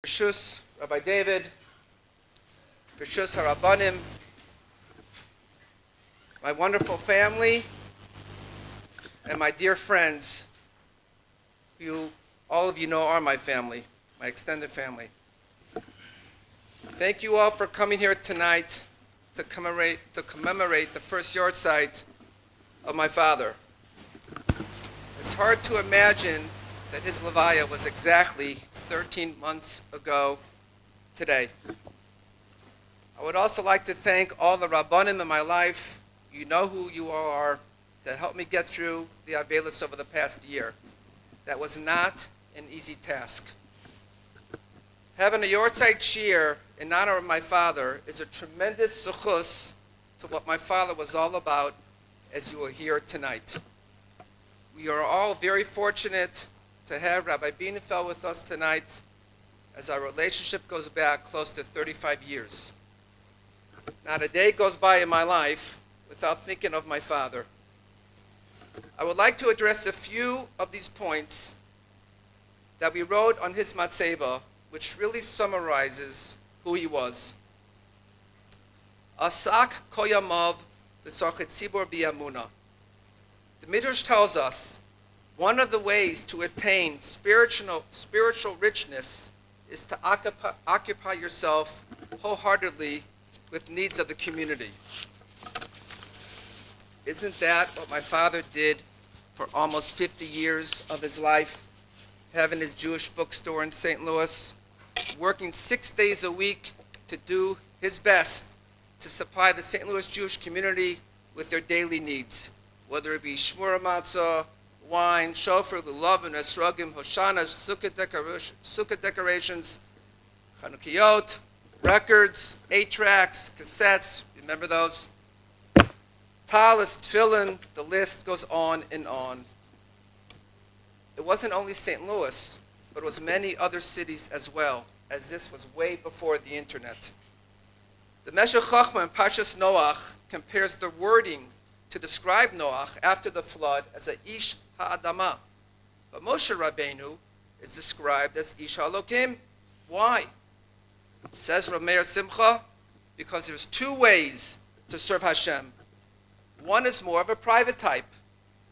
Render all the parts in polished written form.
Bershus Rabbi David, Bershus Harabanim, my wonderful family, and my dear friends, who all of you know are my family, my extended family. Thank you all for coming here tonight to commemorate the first yahrzeit of my father. It's hard to imagine that his levaya was exactly 13 months ago today. I would also like to thank all the Rabbanim in my life. You know who you all are, that helped me get through the Avelis over the past year. That was not an easy task. Having a yahrzeit shiur in honor of my father is a tremendous suchus to what my father was all about, as you will hear tonight. We are all very fortunate to have Rabbi Bienenfeld with us tonight, as our relationship goes back close to 35 years. Not a day goes by in my life without thinking of my father. I would like to address a few of these points that we wrote on his matzeva, which really summarizes who he was. Asak koyamav v'tzarchet tzibur b'yamuna. The Midrash tells us one of the ways to attain spiritual richness is to occupy yourself wholeheartedly with needs of the community. Isn't that what my father did for almost 50 years of his life, having his Jewish bookstore in St. Louis, working 6 days a week to do his best to supply the St. Louis Jewish community with their daily needs, whether it be shmura matzah, wine, shofar, lulavim, esrogim, hoshanas, sukkah decorations, chanukiot, records, 8-tracks, cassettes, remember those? Talis, tefillin, the list goes on and on. It wasn't only St. Louis, but it was many other cities as well, as this was way before the internet. The Meshech Chochmah in Parshas Noach compares the wording to describe Noach after the flood as a ish ha'adama. But Moshe Rabbeinu is described as ish ha'elokim. Why? Says Rav Meir Simcha, because there's two ways to serve Hashem. One is more of a private type,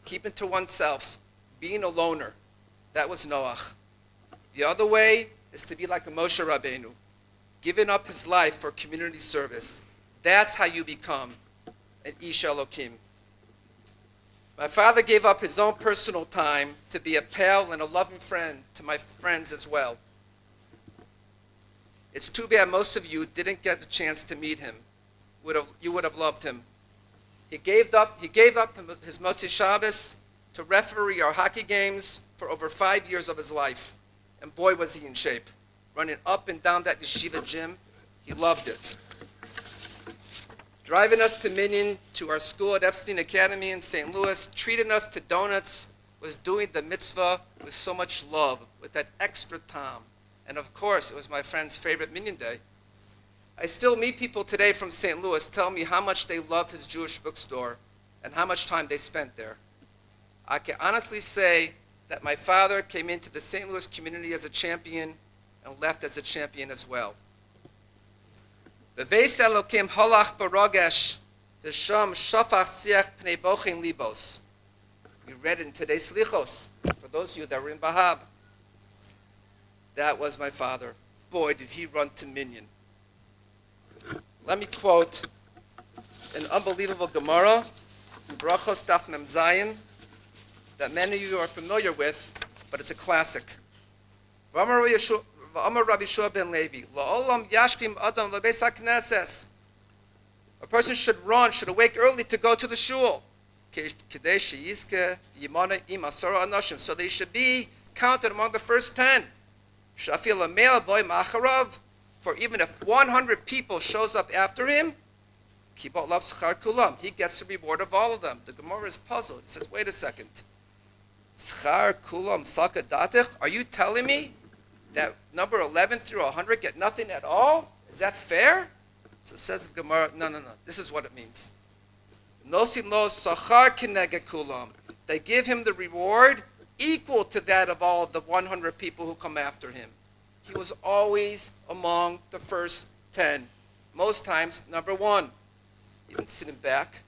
keeping to oneself, being a loner. That was Noach. The other way is to be like a Moshe Rabbeinu, giving up his life for community service. That's how you become an ish Elokim. My father gave up his own personal time to be a pal and a loving friend to my friends as well. It's too bad most of you didn't get the chance to meet him. You would have loved him. He gave up his Motzi Shabbos to referee our hockey games for over 5 years of his life. And boy, was he in shape. Running up and down that yeshiva gym, he loved it. Driving us to Minyan, to our school at Epstein Academy in St. Louis, treating us to donuts, was doing the mitzvah with so much love, with that extra time. And of course, it was my friend's favorite Minyan day. I still meet people today from St. Louis tell me how much they love his Jewish bookstore and how much time they spent there. I can honestly say that my father came into the St. Louis community as a champion and left as a champion as well. V'veis Elokim holach barogesh v'sham shafach siach pnei bochin libos. We read in today's Slichos, for those of you that were in Bahab. That was my father. Boy, did he run to Minyan. Let me quote an unbelievable Gemara in Brachos Daf Mem Zayin that many of you are familiar with, but it's a classic. V'amar Rabbi Shua ben Levi, La'olam yashkim adam lebeis hakneses. A person should awake early to go to the shul. Kedei sheyizke v'yimana im asara anashim. So they should be counted among the first 10. Shafil amel boy macharav. For even if 100 people shows up after him, kibot lav schar kulam. He gets the reward of all of them. The Gemara is puzzled. It says, wait a second. Schar kulam saka datich? Are you telling me that number 11 through 100 get nothing at all? Is that fair? So it says the Gemara, no. This is what it means. Nosim lo sachar kinege kulam. They give him the reward equal to that of all of the 100 people who come after him. he was always among the first 10. Most times, number 1. He didn't sit in back.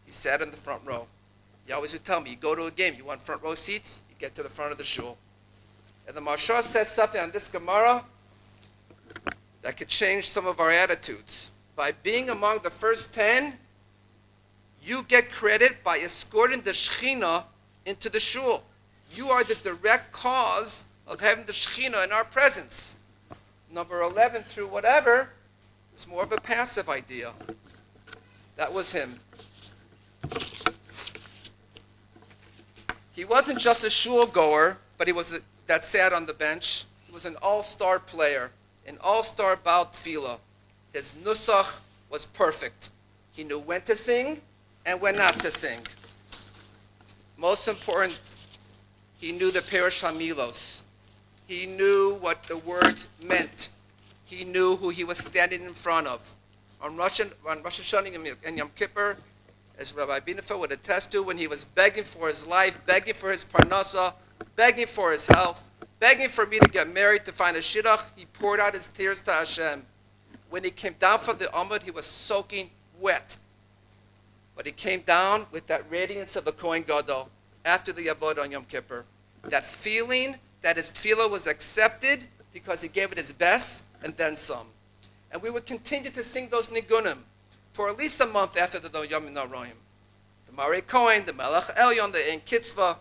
He sat in the front row. He always would tell me, you go to a game, you want front row seats, you get to the front of the shul. And the Mashal says something on this Gemara that could change some of our attitudes. By being among the first 10, you get credit by escorting the Shekhinah into the shul. You are the direct cause of having the Shekhinah in our presence. Number 11 through whatever is more of a passive idea. That was him. He wasn't just a shul goer, but he was that sat on the bench. He was an all-star player, an all-star Baal Tefillah. His nusach was perfect. He knew when to sing and when not to sing. Most important, he knew the Perush HaMilos. He knew what the words meant. He knew who he was standing in front of. On Rosh Hashanah and Yom Kippur, as Rabbi Binefa would attest to, when he was begging for his life, begging for his parnasa, begging for his health, begging for me to get married, to find a shidduch, he poured out his tears to Hashem. When he came down from the Amud, he was soaking wet. But he came down with that radiance of the Kohen Gadol after the Avodah on Yom Kippur. That feeling that his tefillah was accepted because he gave it his best and then some. And we would continue to sing those nigunim for at least a month after the Yom Noraim. The Marei Kohen, the Melech Elyon, the Ein Kitzvah.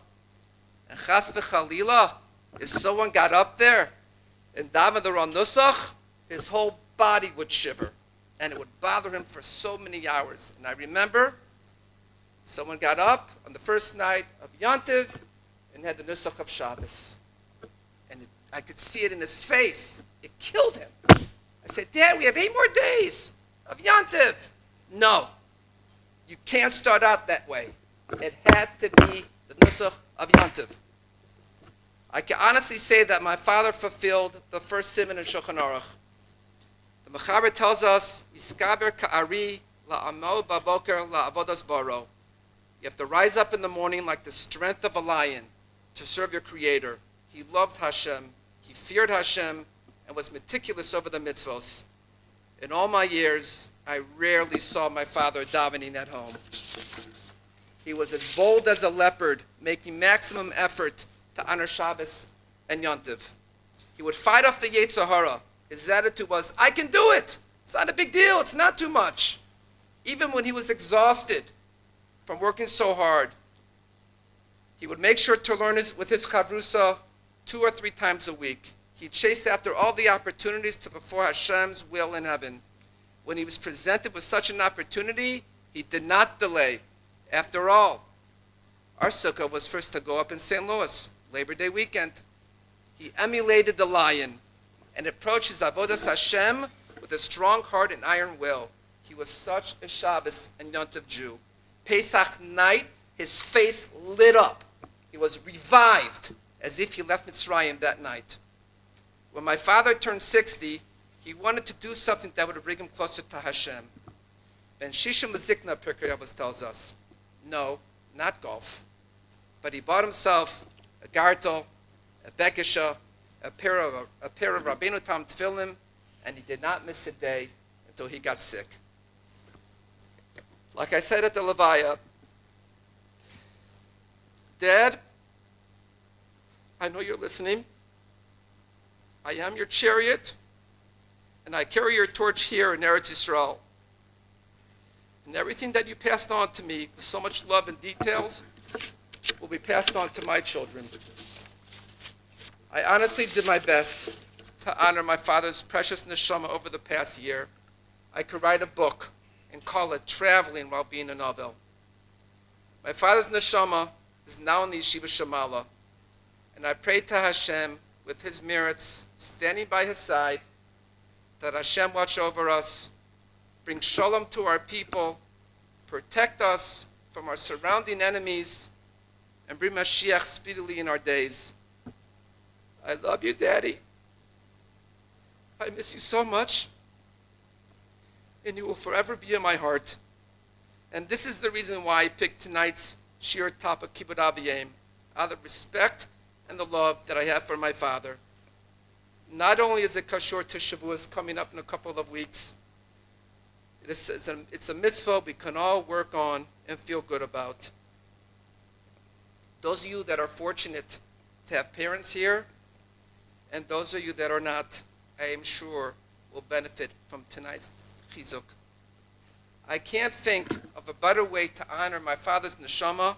And Chas v'Chalila, if someone got up there and davened the Ron Nusach, his whole body would shiver. And it would bother him for so many hours. And I remember someone got up on the first night of Yontiv and had the Nusach of Shabbos. And I could see it in his face. It killed him. I said, Dad, we have 8 more days of Yontiv. No, you can't start out that way. It had to be the Nusach of Yontiv. I can honestly say that my father fulfilled the first simon in Shulchan Aruch. The Mechaber tells us, Yiskaber ka'ari la'amo baboker la'avodas baro. You have to rise up in the morning like the strength of a lion to serve your Creator. He loved Hashem, he feared Hashem, and was meticulous over the mitzvos. In all my years, I rarely saw my father davening at home. He was as bold as a leopard, making maximum effort to honor Shabbos and Yontiv. He would fight off the Yetzer Hara. His attitude was, I can do it. It's not a big deal. It's not too much. Even when he was exhausted from working so hard, he would make sure to learn with his chavrusa 2 or 3 times a week. He chased after all the opportunities to perform Hashem's will in heaven. When he was presented with such an opportunity, he did not delay. After all, our sukkah was first to go up in St. Louis, Labor Day weekend. He emulated the lion and approached his avodas Hashem with a strong heart and iron will. He was such a Shabbos and Yontiv Jew. Pesach night, his face lit up. He was revived as if he left Mitzrayim that night. When my father turned 60, he wanted to do something that would bring him closer to Hashem. Ben Shishim Lezikna, Pirkei Avos tells us, no, not golf. But he bought himself a gartel, a bekisha, a pair of Rabbeinu Tam tefillin, and he did not miss a day until he got sick. Like I said at the Levaya, Dad, I know you're listening. I am your chariot, and I carry your torch here in Eretz Yisrael. And everything that you passed on to me with so much love and details will be passed on to my children. I honestly did my best to honor my father's precious neshama over the past year. I could write a book and call it Traveling While Being a Novel. My father's neshama is now in the Yeshiva Shamala, and I pray to Hashem with his merits, standing by his side, that Hashem watch over us, bring shalom to our people, protect us from our surrounding enemies, and bring Mashiach speedily in our days. I love you, Daddy. I miss you so much, and you will forever be in my heart. And this is the reason why I picked tonight's shiur topic, Kibbud Aviyim, out of respect and the love that I have for my father. not only is it kashur to Shavuos coming up in a couple of weeks, it's a mitzvah we can all work on and feel good about. Those of you that are fortunate to have parents here, and those of you that are not, I am sure will benefit from tonight's chizuk. I can't think of a better way to honor my father's neshama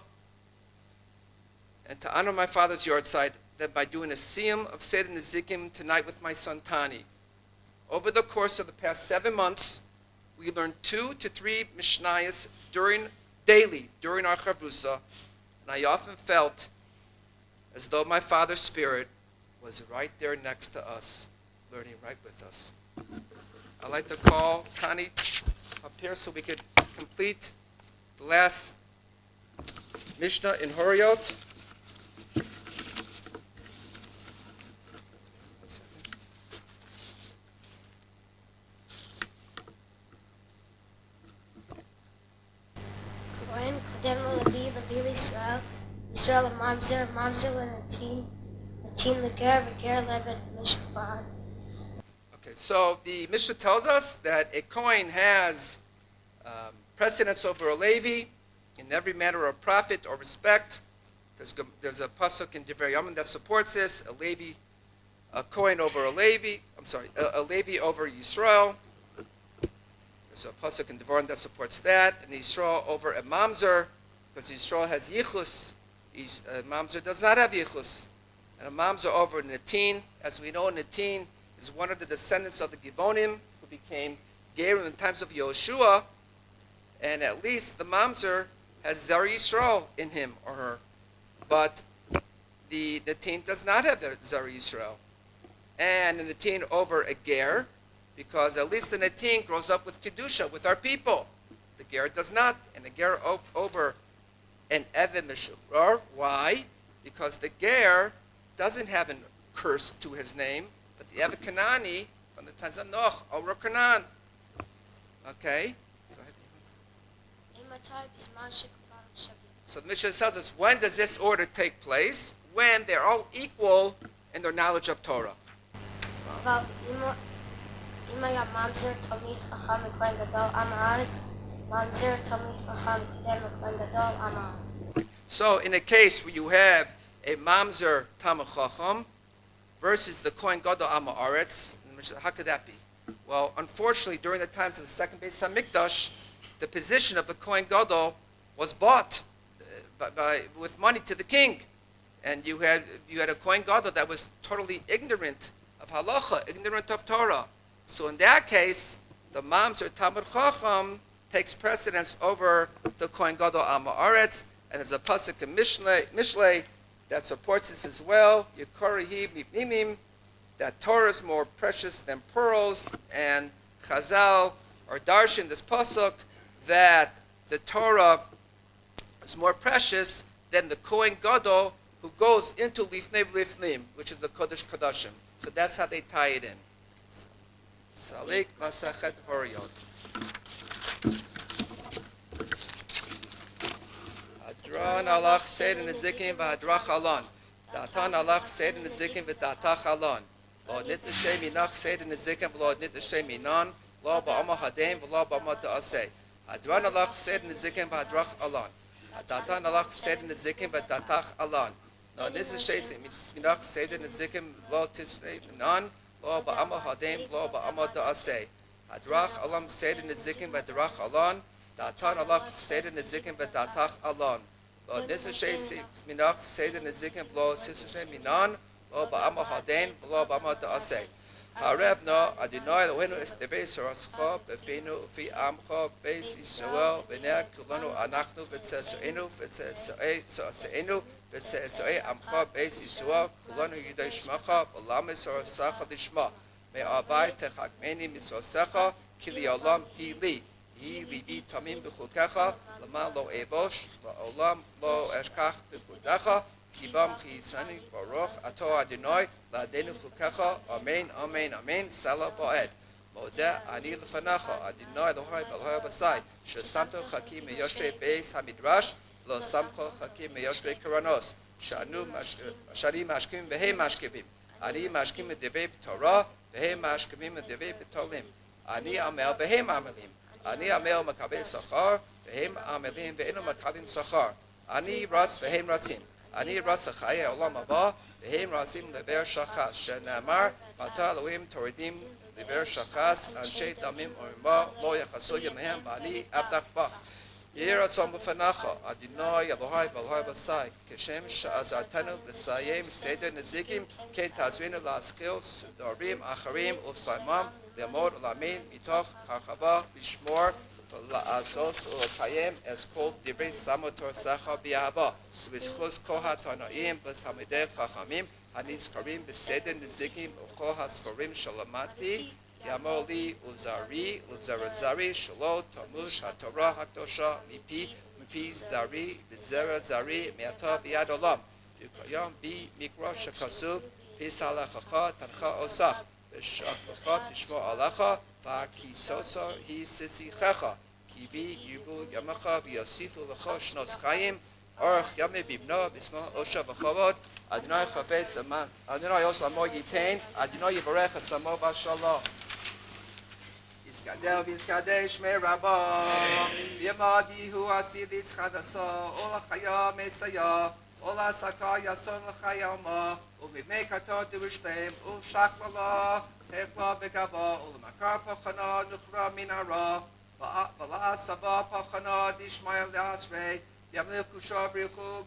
and to honor my father's yahrzeit than by doing a siyum of Seder Nezikim tonight with my son Tani. Over the course of the past 7 months, we learned 2 to 3 mishnayos daily during our chavrusa, and I often felt as though my father's spirit was right there next to us, learning right with us. I'd like to call Tani up here so we could complete the last Mishnah in Horiot. Kohen Kodem Levi, Levi Yisrael, Yisrael Mamzer, Mamzer Lenatin, Natin Leger, Veger Levet Mishpah. Okay, so the Mishnah tells us that a Kohen has precedence over a Levi in every matter of profit or respect. There's a pasuk in Divrei Yamim that supports this. A Kohen over a Levi. A Levi over Yisrael. There's a pasuk in Devarim that supports that, and Yisrael over a Mamzer, because Yisrael has Yichus. Mamzer does not have Yichus. And a Mamzer over Natin, as we know, Natin is one of the descendants of the Givonim who became Gerim in times of Yoshua, and at least the Mamzer has Zer Yisrael in him or her, but the Natin does not have Zer Yisrael. And the Natin over a Ger, because at least the Natin grows up with Kedusha, with our people. The Ger does not, and the Ger over an Eved Meshuror. Why? Because the Ger doesn't have a curse to his name, but the Eved Kanani from the times of Noach, over Canaan. Okay? Go ahead. So the Mishnah tells us, when does this order take place? When they're all equal in their knowledge of Torah. So in a case where you have a Mamzer Talmid Chacham versus the Kohen Gadol Am Haaretz, how could that be? Well, unfortunately, during the times of the second Beis Hamikdash, the position of the Kohen Gadol was bought with money to the king, and you had a Kohen Gadol that was totally ignorant of halacha, ignorant of Torah. So in that case, the Mamzer Talmid Chacham takes precedence over the Kohen Gadol Am Haaretz, and there's a pasuk in Mishlei that supports this as well. Yekorihi mipnimim, that Torah is more precious than pearls, and Chazal or Darshan this pasuk that the Torah is more precious than the Kohen Gadol who goes into Lifnei V'Lifnim, which is the Kodesh Kodashim. So that's how they tie it in. Salik Masachet Horiot. Hadran alach Seder Nezikim v'Hadrach Alon. Datan alach Seder Nezikim v'Datach Alon. Lo nit l'shem minach Seder Nezikim v'lo nit l'shem minan. Lo ba'ama hadem v'lo ba'ama da'aseh. Hadran alach Seder Nezikim v'Hadrach Alon. Datan alach Seder Nezikim v'Datach Alon. Lo nit l'shem minach Seder Nezikim v'lo tishrei minan. Lo ba'ama hadem v'lo ba'ama da'aseh. Hadrach Alon Seder Nezikim v'Hadrach Alon. Datan alach Seder Nezikim v'Datach Alon. Lo nisashay minach Seder Nezikim v'lo sisashay minan. Lo ba'ama haden v'lo ba'ama da'aseh. Harevna Adonai Eloheinu es debeis rascha b'feinu u'fi amcha beis Yisrael v'nei kulanu anachnu v'tzesoenu v'tzesoenu v'tzesoei amcha beis Yisrael kulanu yidei shmacha v'lamis rasacha lishma me'avai techakmeni misvasecha ki li'olam hi li. Hi libi tamim b'chukecha, lama lo ebosh, la'olam lo eshkach b'chukecha, kivam chisani baruch ato Adonai, la'adenu chukecha, amen, amen, amen, salah ba'ed. Modeh ani l'fanacha, Adonai Elohai v'Elohai basai, shesamto chakim meyoshrei beis hamidrash, lo samcho chakim meyoshrei karanos, shani mashkim v'hei mashkivim. אני משכים מדברי בתורה, והם משכימים מדברי בתולים. אני עמל והם עמלים. אני עמל מקבל שכר, והם עמלים ואינו מקבלים שכר. אני רץ והם רצים. אני רץ לחיי העולם הבא, והם רצים לבאר שחס, שנאמר, ואתה אלוהים תורידים לבאר שחס, אנשי דמים אומרים לא יחסו ימיהם, ואני אבטח בך. יהי רצון בפניך, אדוני אלוהי ואלוהי בסי, כשם שעזרתנו לסיים סדר נזיקים, כן תעזרינו להשכיל סדרים אחרים ולסיימם, ללמוד ולהאמין מתוך הרחבה, לשמור ולעשות ולקיים את כל דברי שמו תורתך באהבה, ובזכות כל התנאים ותלמידי חכמים הנזכרים בסדר נזיקים וכל הספרים שלמדתי, יאמר לי ולזרעי ולזרע שלא תמוש התורה הקדושה מפי זרעי וזרע זרעי מעתה ועד עולם. וקיים בי מקרא שכתוב, פסלחך תנחה עושך, ושכבך תשמור עליך, והכיסוסו היא ששיחך, כי בי ירבו ימיך ויוסיפו לך שנות חיים, אורך ימי בבנו בשמו עושר וכבוד. אדוני חפץ למען, אדוני עושה עמו ייתן, אדוני יברך את שמו בשלום. יסקדל ויסקדש שמי רבו, וימדיהו אסיליס חדסו, ולחיה מסייע, ולעסקה יסון לחיימה, ומבני כתו דורשתם, ולשכללה, תכלה בגבו, ולמכר פחנה נוכרה מן הרע, ולעשבה פחנה דשמיא לעשרי, ימליך כושו בריחו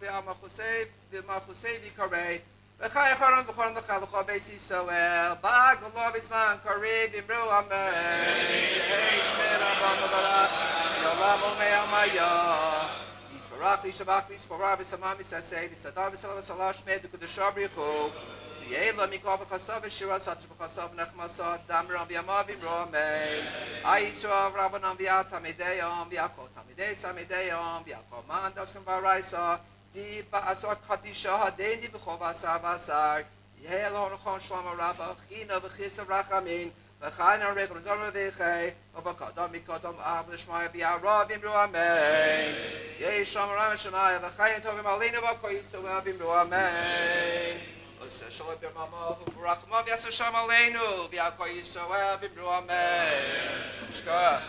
ומחוסי ויקרא, וחי אחרון וחורם לך בייס ישראל, בגלו בזמן קריב אמרו אמן, יהי שמי רבנו ברך, יעולם ומעמיה, יסברך וישבח ויספורה ושמה מסעשה, וסדר וסלם וסלה שמי וקדושו בריחו, ויהי לו מכל בחסו ושירה סתש בחסו ונחמסו, דמרם וימה ואמרו אמן, ישראל רבנם ויעד תלמידי יום, ויעקב תלמידי סלמידי יום, ויעקב מן דסקם ורייסו, די בעשור קדישה הדני בכל ועשר ועשר, יהי אלוהים נכון שלום הרבה, חינה וחיסה רחמים, וחיינה ריח ונזור ורוויחי, ובקדם מקדם אב לשמוע ויערה ואמרו אמן. יהי שלום רם ושמיה, וחיים טובים עלינו וכל ישראל ואמרו אמן. עושה שלום ברממו וברחמו ויעשה שלום עלינו, וכל ישראל ואמרו אמן. שכוח.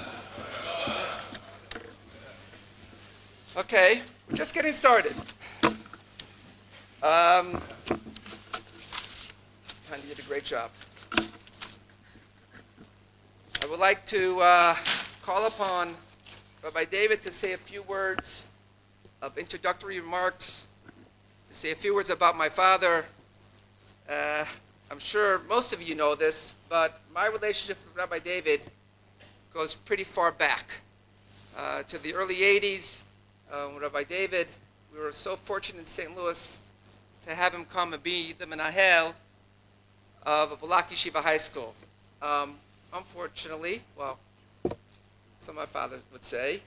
Okay, we're just getting started. Tanya did a great job. I would like to call upon Rabbi David to say a few words of introductory remarks, to say a few words about my father. I'm sure most of you know this, but my relationship with Rabbi David goes pretty far back to the early 80s. Rabbi David, we were so fortunate in St. Louis to have him come and be the menahel of Balak Yeshiva High School. Unfortunately, well, so my father would say,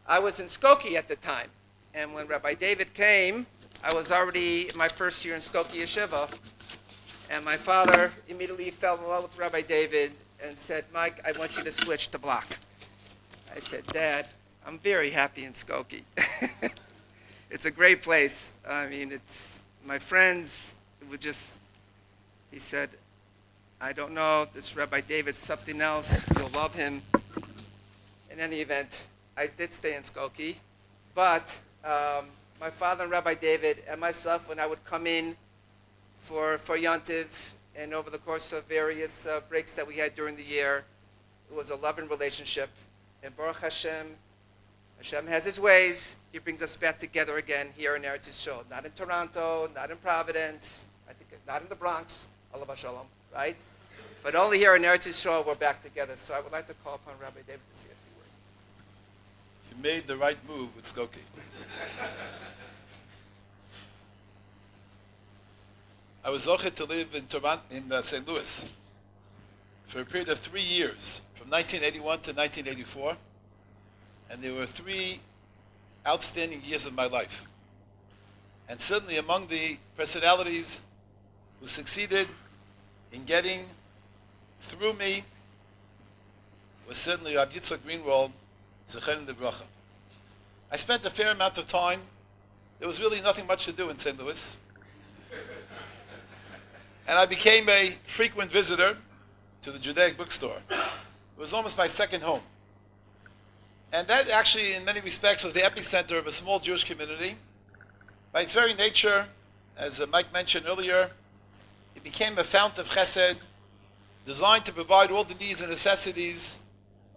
I was in Skokie at the time. And when Rabbi David came, I was already in my first year in Skokie Yeshiva. And my father immediately fell in love with Rabbi David and said, Mike, I want you to switch to Balak. I said, Dad, I'm very happy in Skokie. It's a great place. I mean, it's my friends would just, he said, I don't know, this Rabbi David's something else. You'll love him. In any event, I did stay in Skokie. But my father and Rabbi David and myself, when I would come in for Yontiv and over the course of various breaks that we had during the year, it was a loving relationship. And Baruch Hashem, Hashem has his ways. He brings us back together again here in Eretz Yisrael. Not in Toronto, not in Providence, I think not in the Bronx, Allah Shalom, right? But only here in Eretz Yisrael we're back together. So I would like to call upon Rabbi David to say a few words. You made the right move with Skokie. I was zochet to live in Torani, in St. Louis for a period of 3 years, from 1981 to 1984. And there were 3 outstanding years of my life. And certainly among the personalities who succeeded in getting through me was certainly Rabbi Yitzchak Greenwald, Zecherim Debracha. I spent a fair amount of time. There was really nothing much to do in St. Louis. and I became a frequent visitor to the Judaic bookstore. It was almost my second home. And that actually, in many respects, was the epicenter of a small Jewish community. By its very nature, as Mike mentioned earlier, it became a fount of chesed, designed to provide all the needs and necessities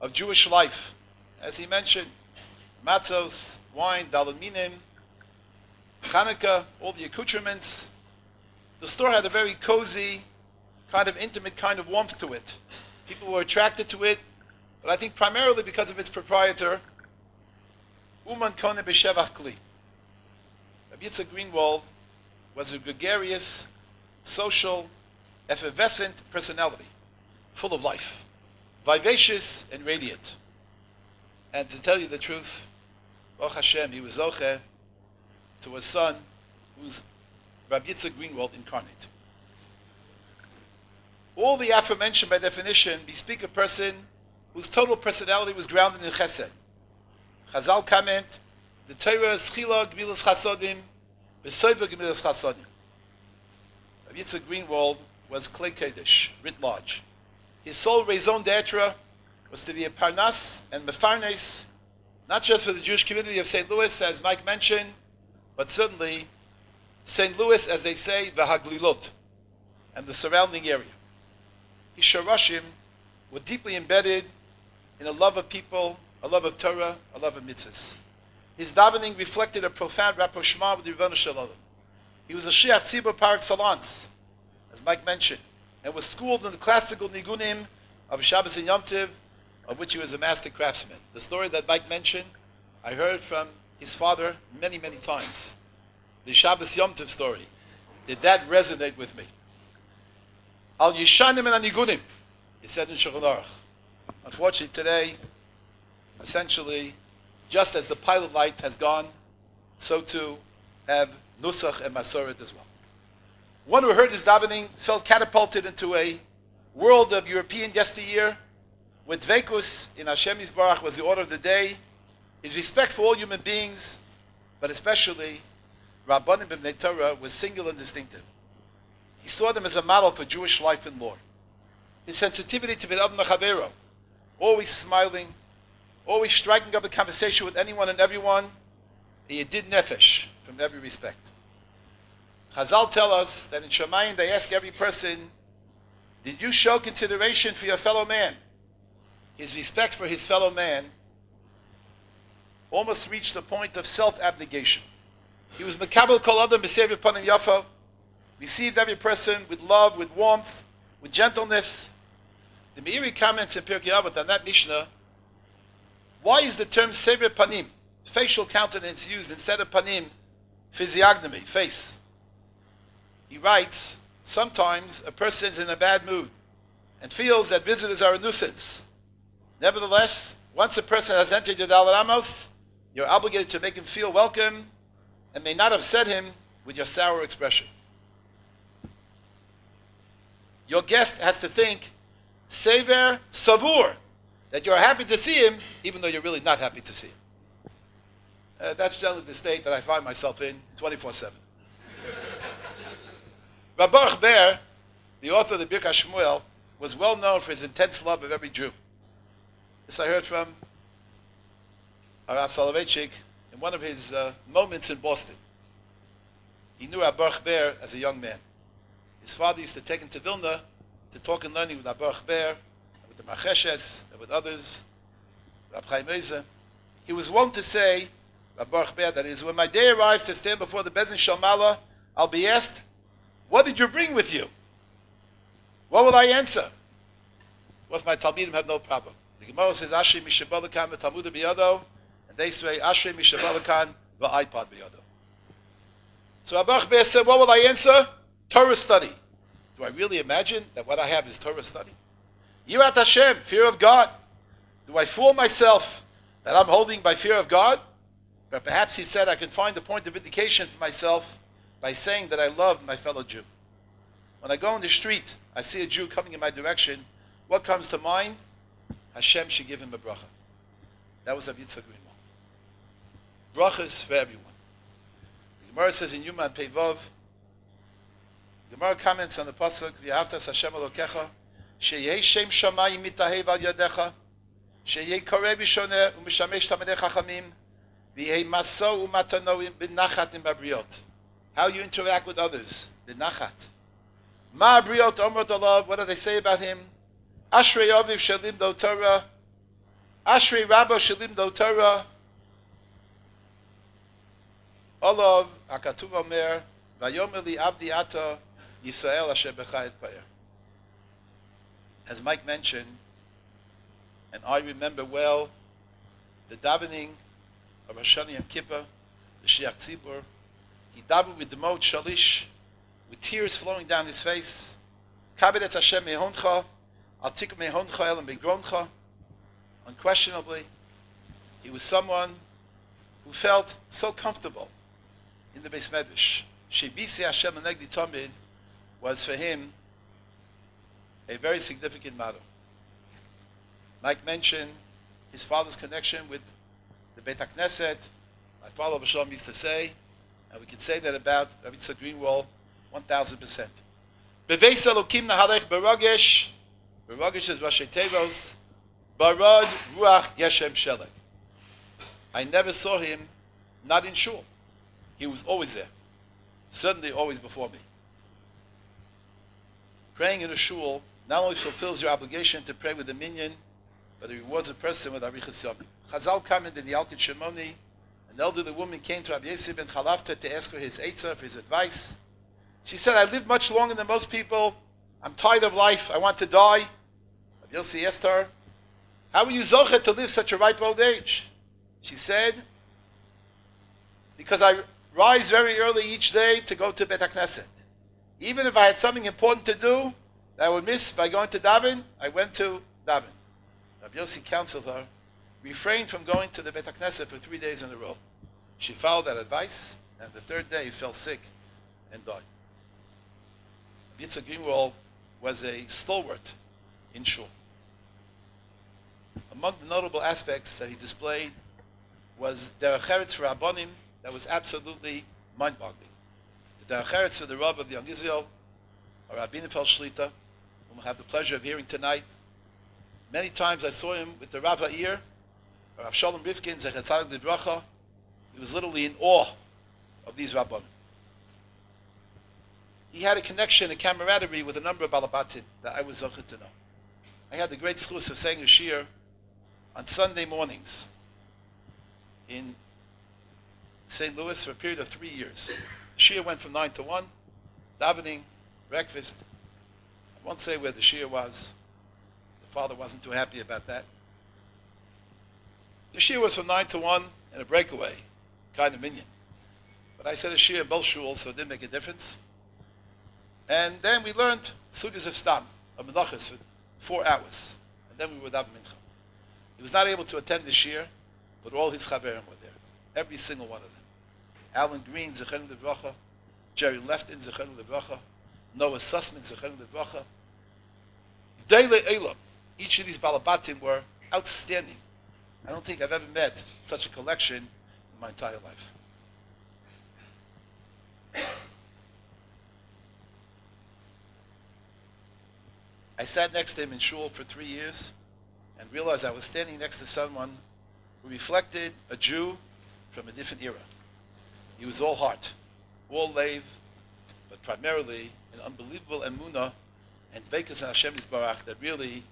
of Jewish life. As he mentioned, matzos, wine, dalaminim, Hanukkah, all the accoutrements. The store had a very cozy, kind of intimate kind of warmth to it. People were attracted to it, but I think primarily because of its proprietor, Uman Kone B'Shevach Kli. Rabbi Yitzchak Greenwald was a gregarious, social, effervescent personality, full of life, vivacious and radiant. And to tell you the truth, Baruch Hashem, he was zocheh to a son who's Rabbi Yitzchak Greenwald incarnate. All the aforementioned by definition bespeak a person whose total personality was grounded in chesed. Chazal comment, the Torah is chila gemilas chasodim, v'soiva gemilas chasodim. Rabbi Yitzchak Greenwald was Klei Kodesh, writ large. His sole raison d'etre was to be a parnas and mefarnes, not just for the Jewish community of St. Louis, as Mike mentioned, but certainly St. Louis, as they say, v'haglilot, and the surrounding area. His shorashim were deeply embedded in a love of people, a love of Torah, a love of mitzvahs. His davening reflected a profound rapprochement with the Rebbeinu Shalom. He was a shiur tzibur par excellence, as Mike mentioned, and was schooled in the classical nigunim of Shabbos and Yom Tov, of which he was a master craftsman. The story that Mike mentioned, I heard from his father many, many times. The Shabbos Yom Tov story. Did that resonate with me? Al Yishanim and Anigunim, he said in Shulchan Aruch. Unfortunately, today, essentially, just as the pilot light has gone, so too have Nusach and Masoret as well. One who heard his davening felt catapulted into a world of European yesteryear, with Dveikus in Hashem Yisbarach was the order of the day, his respect for all human beings, but especially Rabbanim B'nai Torah, was singular and distinctive. He saw them as a model for Jewish life and lore. His sensitivity to B'nai Chavero, always smiling, always striking up a conversation with anyone and everyone, he did nefesh from every respect. Chazal tell us that in Shemayim they ask every person, did you show consideration for your fellow man? His respect for his fellow man almost reached a point of self-abnegation. He was mekabel kol adam b'seir panim yafa, received every person with love, with warmth, with gentleness. The Meiri comments in Pirkei Avot on that Mishnah, why is the term sever panim, facial countenance, used instead of panim, physiognomy, face? He writes, sometimes a person is in a bad mood and feels that visitors are a nuisance. Nevertheless, once a person has entered your Daled Amos, you're obligated to make him feel welcome and may not upset him with your sour expression. Your guest has to think, sever savur, that you're happy to see him, even though you're really not happy to see him. That's generally the state that I find myself in 24/7. Rabbi Baruch Ber, the author of the Birkas Shmuel, was well known for his intense love of every Jew. This I heard from Arav Soloveitchik in one of his moments in Boston. He knew Rabbi Baruch Ber as a young man. His father used to take him to Vilna to talk and learning with Rabbi Baruch Ber, with the Marcheshes, and with others, Rabbi Chaim Ozer. He was wont to say, Rabbi Baruch Ber, that is, when my day arrives to stand before the Bezin Shalmala, I'll be asked, what did you bring with you? What will I answer? Of course, my Talmidim have no problem. The Gemara says, Ashrei Mishabalakan v'Talmud b'yado, and they say, Ashrei Mishabalakan v'Ipad b'yado. So Rabbi Baruch Ber said, what will I answer? Torah study. Do I really imagine that what I have is Torah study? Yirat Hashem, fear of God. Do I fool myself that I'm holding by fear of God? But perhaps he said I can find a point of vindication for myself by saying that I love my fellow Jew. When I go in the street, I see a Jew coming in my direction, what comes to mind? Hashem should give him a bracha. That was Rabbi Yitzchak Greenwald. Brachas for everyone. The Gemara says in Yuma Pei Vav, Gemara comments on the pasuk, V'ahavtas Hashem Elokecha, Sheyeh Shem Shamayim mitahev al yadecha, Sheyeh Koreh V'shoneh u'mishamesh Talmidei Chachamim, V'yeh Maso u'matano b'nachat imbabriot. How you interact with others, b'nachat. Ma abriot omrot alav, what do they say about him? Ashrei Aviv Shalim Do Torah, Ashrei Rabbo Shalim Do Torah, Olav Hakatuv Omer, Vayomer Li Abdi Ata, Yisrael Asher B'cha Et Pa'er. As Mike mentioned, and I remember well, the davening of Rosh Hashanah Yom Kippur, the Shiach Tzibur, he davened with the Demot Shalish, with tears flowing down his face. Kabed et Hashem mehoncha, al tikum mehoncha elam begroncha. Unquestionably, he was someone who felt so comfortable in the Beis Midrash. Shebisi Hashem Negdi Tamid was for him a very significant matter. Mike mentioned his father's connection with the Beit HaKnesset. My father B'Shalom used to say, and we can say that about Rabbi Yitzchak Greenwald 1,000%. Beveis Elokim nahalech baragesh. Baragesh is Rashi Tevos. Barad ruach yeshem shelek. I never saw him not in shul. He was always there. Certainly always before me. Praying in a shul not only fulfills your obligation to pray with the minyan, but it rewards a person with arichas yomim. Chazal commented in the Alkut Shemoni, an elderly woman came to Rabbi Yosef ben Chalafta to ask for his eitzah, for his advice. She said, I live much longer than most people. I'm tired of life. I want to die. Rabbi Yosef asked her, how are you zochet to live such a ripe old age? She said, because I rise very early each day to go to Beit HaKnesset. Even if I had something important to do that I would miss by going to daven, I went to daven. Rabbi Yossi counseled her, refrain from going to the Beit HaKnesset for 3 days in a row. She followed that advice, and the third day fell sick and died. Yitzhak Greenwald was a stalwart in shul. Among the notable aspects that he displayed was derech eretz for Rabbanim that was absolutely mind-boggling. The derech eretz for the Rav of the Young Israel, or Rabbi Nefel Shlita, whom I have the pleasure of hearing tonight. Many times I saw him with the Rav Ha'ir, or Rav Shalom Rifkin, Zechet Tzadik Libracha. He was literally in awe of these Rabbanim. He had a connection, a camaraderie with a number of Balabatim that I was zochet to know. I had the great schus of saying a shiur on Sunday mornings in St. Louis for a period of 3 years. The shiur went from 9 to 1, davening, breakfast. I won't say where the shiur was. The father wasn't too happy about that. The shiur was from 9 to 1 and a breakaway, kind of minyan. But I said a shiur in both shuls, so it didn't make a difference. And then we learned sugyas of stam, of menachos, for 4 hours. And then we were daven mincha. He was not able to attend the shiur, but all his chaverim were there. Every single one of them. Alan Green, Zechenu Livracha. Jerry Lefton, Zechenu Livracha. Noah Sussman, Zechenu Livracha. Gdei Elam. Each of these balabatim were outstanding. I don't think I've ever met such a collection in my entire life. I sat next to him in shul for 3 years and realized I was standing next to someone who reflected a Jew from a different era. He was all heart, all leiv, but primarily an unbelievable emunah and dveikus in Hashem Yisbarach that really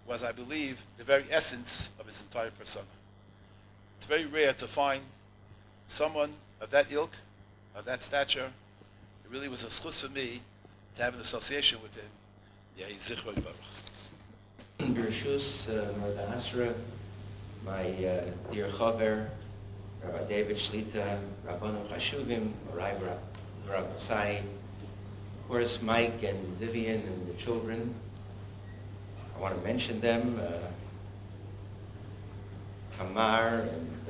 was, I believe, the very essence of his entire persona. It's very rare to find someone of that ilk, of that stature. It really was a schus for me to have an association with him. Yehi Zichro Yisbarach. Bershus Mordahasra, my dear Chaver, Rabbi David Shlita, Rabbanim Chashuvim, Rav Masai, of course Mike and Vivian and the children. I want to mention them, Tamar and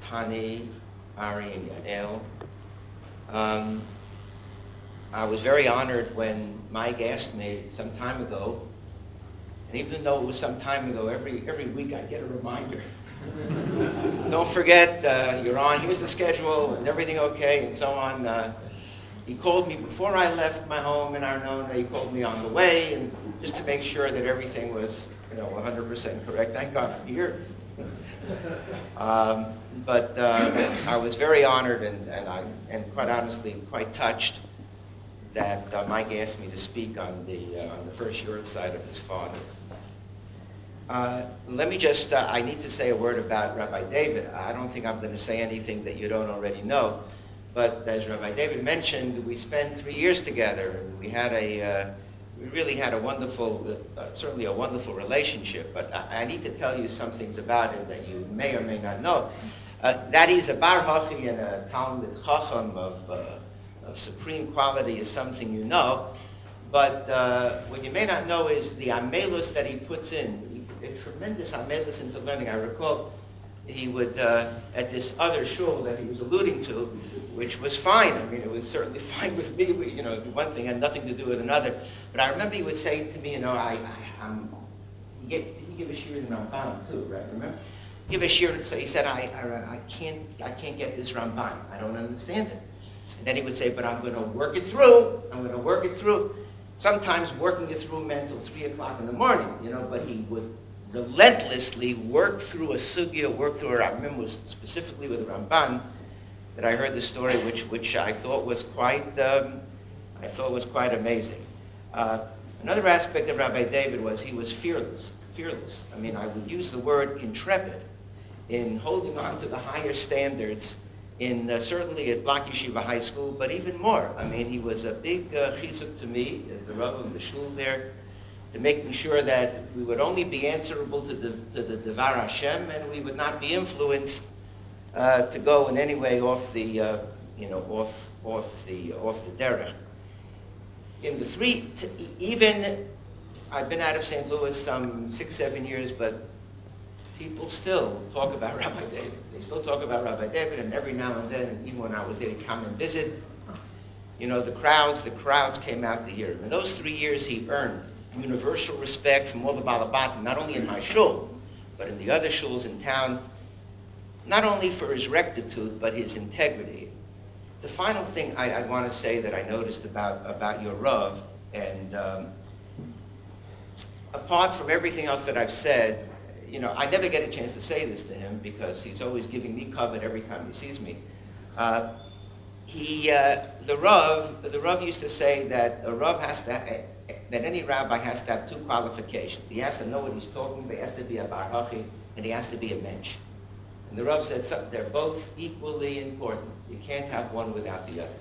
Tani, Ari and Yael. I was very honored when Mike asked me some time ago, and even though it was some time ago, every week I get a reminder. Don't forget, you're on, here's the schedule, and everything okay, and so on. He called me before I left my home in Arnona. He called me on the way, and just to make sure that everything was, 100% correct. Thank God I'm here. But I was very honored and quite honestly quite touched that Mike asked me to speak on the first shiur side of his father. Let me just, I need to say a word about Rabbi David. I don't think I'm going to say anything that you don't already know. But as Rabbi David mentioned, we spent 3 years together. And we really had a wonderful, certainly a wonderful relationship. But I need to tell you some things about him that you may or may not know. That he's a bar hachi and a Talmud Chacham of supreme quality is something you know. But what you may not know is the amelus that he puts in. A tremendous amelus into learning. I recall he would, at this other shul that he was alluding to, which was fine. I mean, it was certainly fine with me. One thing had nothing to do with another. But I remember he would say to me, did you give a shiur in Ramban too, right? Remember? Give a shiur. So he said, I can't get this Ramban. I don't understand it. And then he would say, but I'm going to work it through. I'm going to work it through. Sometimes working it through meant till 3 o'clock in the morning, but he would relentlessly work through a sugya, work through it. I remember it was specifically with Ramban that I heard the story, which I thought was quite amazing. Another aspect of Rabbi David was he was fearless. Fearless. I mean, I would use the word intrepid in holding on to the higher standards certainly at Block Yeshiva High School, but even more. I mean, he was a big chizuk to me as the Rav of the shul there, to making sure that we would only be answerable to the Devar Hashem, and we would not be influenced to go in any way off the derech. In the even I've been out of St. Louis some 6-7 years, but people still talk about Rabbi David. They still talk about Rabbi David, and every now and then, even when I was there to come and visit, the crowds came out to hear him. In those 3 years, he earned universal respect from all the Balabatim, not only in my shul, but in the other shuls in town, not only for his rectitude, but his integrity. The final thing I'd want to say that I noticed about your Rav, and apart from everything else that I've said, I never get a chance to say this to him because he's always giving me covet every time he sees me. The Rav used to say that that any rabbi has to have 2 qualifications. He has to know what he's talking about, he has to be a bar hachi, and he has to be a mensch. And the Rav said they're both equally important. You can't have one without the other.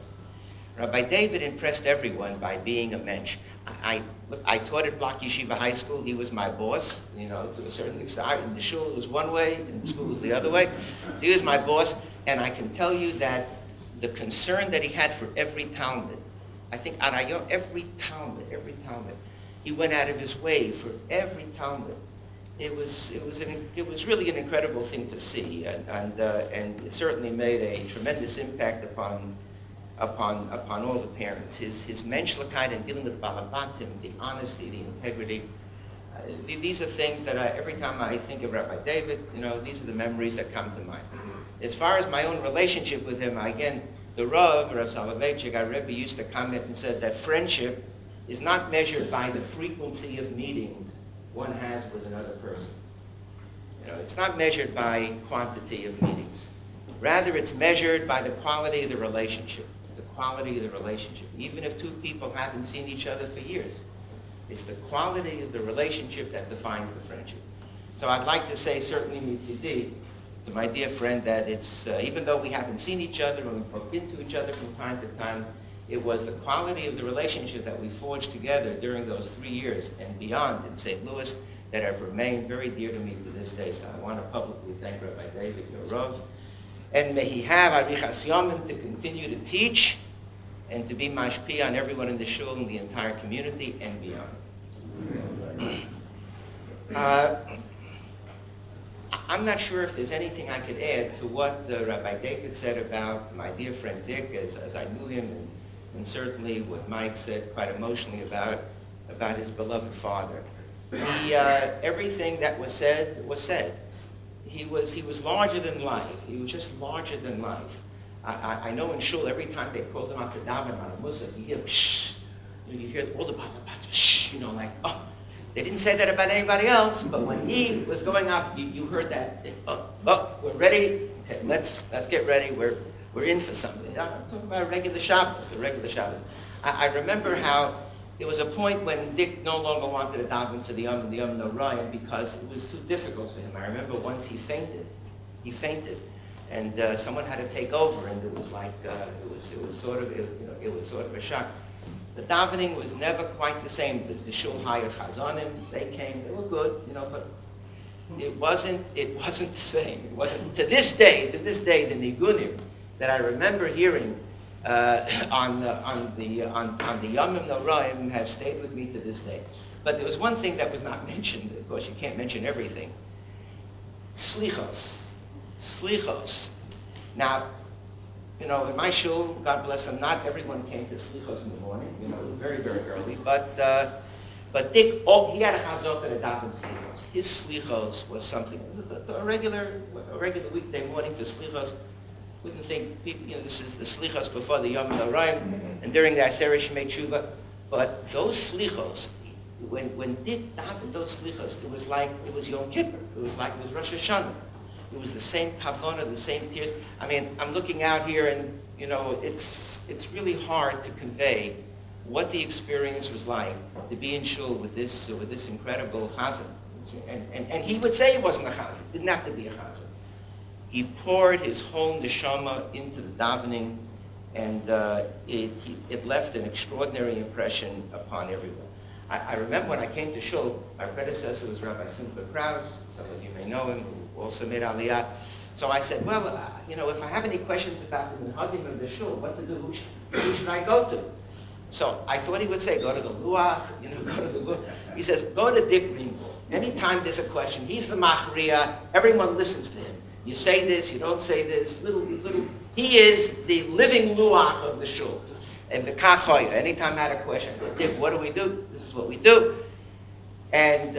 Rabbi David impressed everyone by being a mensch. I taught at Block Yeshiva High School. He was my boss, to a certain extent. In the shul it was one way, in the school it was the other way. So he was my boss, and I can tell you that the concern that he had for every Talmud, I think every Talmud, he went out of his way for every Talmud. It was really an incredible thing to see, and it certainly made a tremendous impact upon all the parents. His menschlichkeit in dealing with Balabatim, the honesty, the integrity. These are things that every time I think of Rabbi David, these are the memories that come to mind. As far as my own relationship with him, again, the Rav Soloveitchik, our Rebbe, used to comment and said that friendship is not measured by the frequency of meetings one has with another person. It's not measured by quantity of meetings. Rather, it's measured by the quality of the relationship. The quality of the relationship. Even if 2 people haven't seen each other for years, it's the quality of the relationship that defines the friendship. So I'd like to say, certainly Mitzidi, to my dear friend, that it's, even though we haven't seen each other and we bump into each other from time to time, it was the quality of the relationship that we forged together during those 3 years and beyond in St. Louis that have remained very dear to me to this day. So I want to publicly thank Rabbi David, your Rav, and may he have arichas yomim to continue to teach and to be mashpia on everyone in the shul and the entire community and beyond. I'm not sure if there's anything I could add to what Rabbi David said about my dear friend Dick, as I knew him, and certainly what Mike said quite emotionally about his beloved father. Everything that was said was said. He was larger than life. He was just larger than life. I know in shul, every time they called him out to daven on a musaf, you hear, shh. You hear all the shh, like, oh. They didn't say that about anybody else, but when he was going up, you heard that, we're ready. Okay, let's get ready. We're in for something. I'm talking about a regular Shabbos. I remember how there was a point when Dick no longer wanted to daven for the Yom Noraim because it was too difficult for him. I remember once he fainted, and someone had to take over, and it was like it was sort of a shock. The davening was never quite the same. The shul hired chazanim. They came. They were good, but it wasn't the same. It wasn't to this day. The nigunim that I remember hearing on the Yomim Noraim have stayed with me to this day. But there was one thing that was not mentioned. Of course, you can't mention everything. Slichos. Now, in my shul, God bless them, not everyone came to slichos in the morning. Very, very early. But Dick, he had a chazot and a daven slichos. His slichos was something. It was a regular weekday morning for slichos. Wouldn't think people, this is the slichos before the Yom Noraim and during the Aseret Shemei Tshuva. But those slichos, when Dick davened those slichos, it was Yom Kippur. It was Rosh Hashanah. It was the same kavanah, the same tears. I mean, I'm looking out here, and it's really hard to convey what the experience was like to be in shul with this incredible chazan. And he would say he wasn't a chazan. Didn't have to be a chazan. He poured his whole neshama into the davening, and it left an extraordinary impression upon everyone. I remember when I came to shul, my predecessor was Rabbi Simcha Kraus. Some of you may know him, who also made Aliyah. So I said, well, if I have any questions about the minhagim of the shul, what to do, who should I go to? So I thought he would say, go to the Luach, go to the Luach. He says, go to Dick Greenwald. Anytime there's a question, he's the machriya, everyone listens to him. You say this, you don't say this, he is the living Luach of the shul. And the kachoya, anytime I had a question, I go, Dick, what do we do? This is what we do. And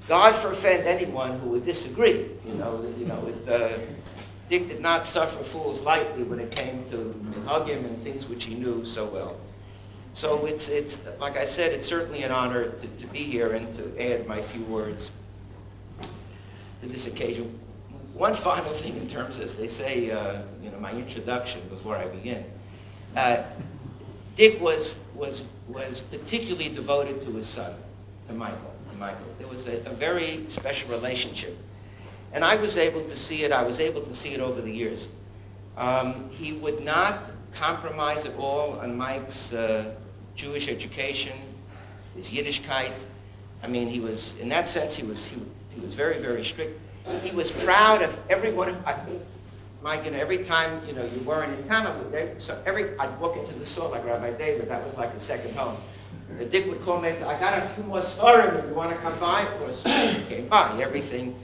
God forfend anyone who would disagree. Dick did not suffer fools lightly when it came to minhagim and things which he knew so well. So it's like I said, it's certainly an honor to be here and to add my few words to this occasion. One final thing in terms, as they say, my introduction before I begin. Dick was particularly devoted to his son, to Michael. There was a very special relationship. And I was able to see it. I was able to see it over the years. He would not compromise at all on Mike's Jewish education, his Yiddishkeit. I mean, he was, in that sense, he was very, very strict. He was proud of every one of, Mike, every time, you weren't in town, I'd walk into the store like Rabbi David, that was like a second home. And Dick would call me and say, I got a few more svarim, you want to come by? Of course, he came by, everything.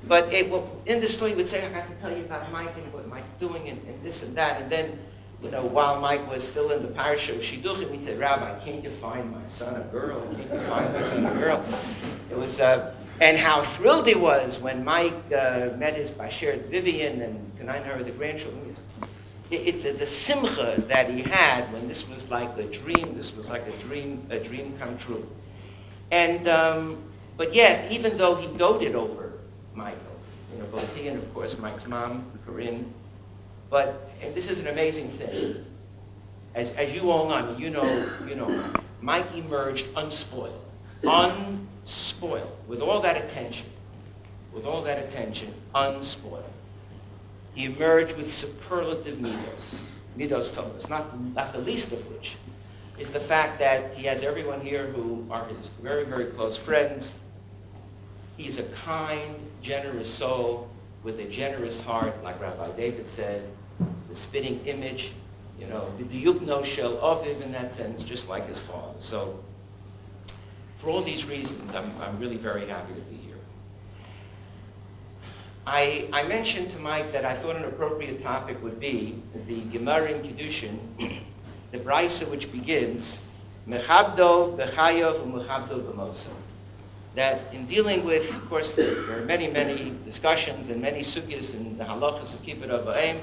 But in the store, he would say, I got to tell you about Mike and what Mike's doing and this and that. And then, while Mike was still in the parish of Shidduchim, he'd say, Rabbi, can't you find my son a girl? Can't you find my son a girl? It was, and how thrilled he was when Mike met his Bashert Vivian and Kanai her the grandchildren. The simcha that he had when this was like a dream, a dream come true. And, but yet, even though he doted over Michael, both he and, of course, Mike's mom, Corinne, and this is an amazing thing. As you all know, I mean, Mike emerged unspoiled, with all that attention, unspoiled. He emerged with superlative midos tovos, not the least of which is the fact that he has everyone here who are his very, very close friends. He's a kind, generous soul with a generous heart, like Rabbi David said, the spitting image, the yukno shel oviv in that sense, just like his father. So, for all these reasons, I'm really very happy to be here. I mentioned to Mike that I thought an appropriate topic would be the Gemara in Kiddushin, the Brisa which begins, Mechabdo b'chayov u'mechabdo b'moso. That in dealing with, of course, there are many, many discussions and many sugyas in the halachas of Kibbud Av V'Em,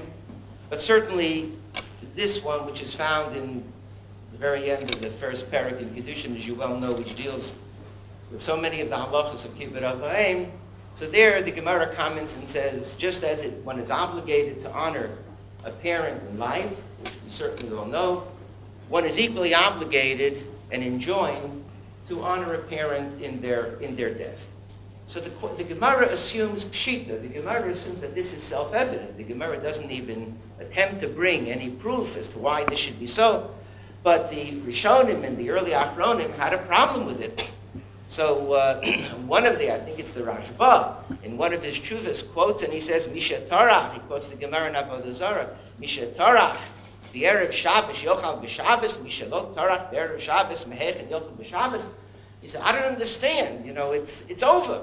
But certainly, this one, which is found in the very end of the first parak in Kedushin, as you well know, which deals with so many of the halachas of kibbut av va'em. So there, the Gemara comments and says, just as one is obligated to honor a parent in life, which we certainly all know, one is equally obligated and enjoined to honor a parent in their death. So the Gemara assumes pshita. The Gemara assumes that this is self-evident. The Gemara doesn't even attempt to bring any proof as to why this should be so. But the Rishonim and the early Achronim had a problem with it. So one of I think it's the Rashba, in one of his chuvas quotes, and he says, Misha Torah, he quotes the Gemara in Avodah Zarah, Misha Torah, B'erev Shabbos, Yochal B'Shabbos, Misha Lo Torah, B'erev Shabbos, Mehech, and Yochal B'Shabbos. He said, I don't understand, it's over.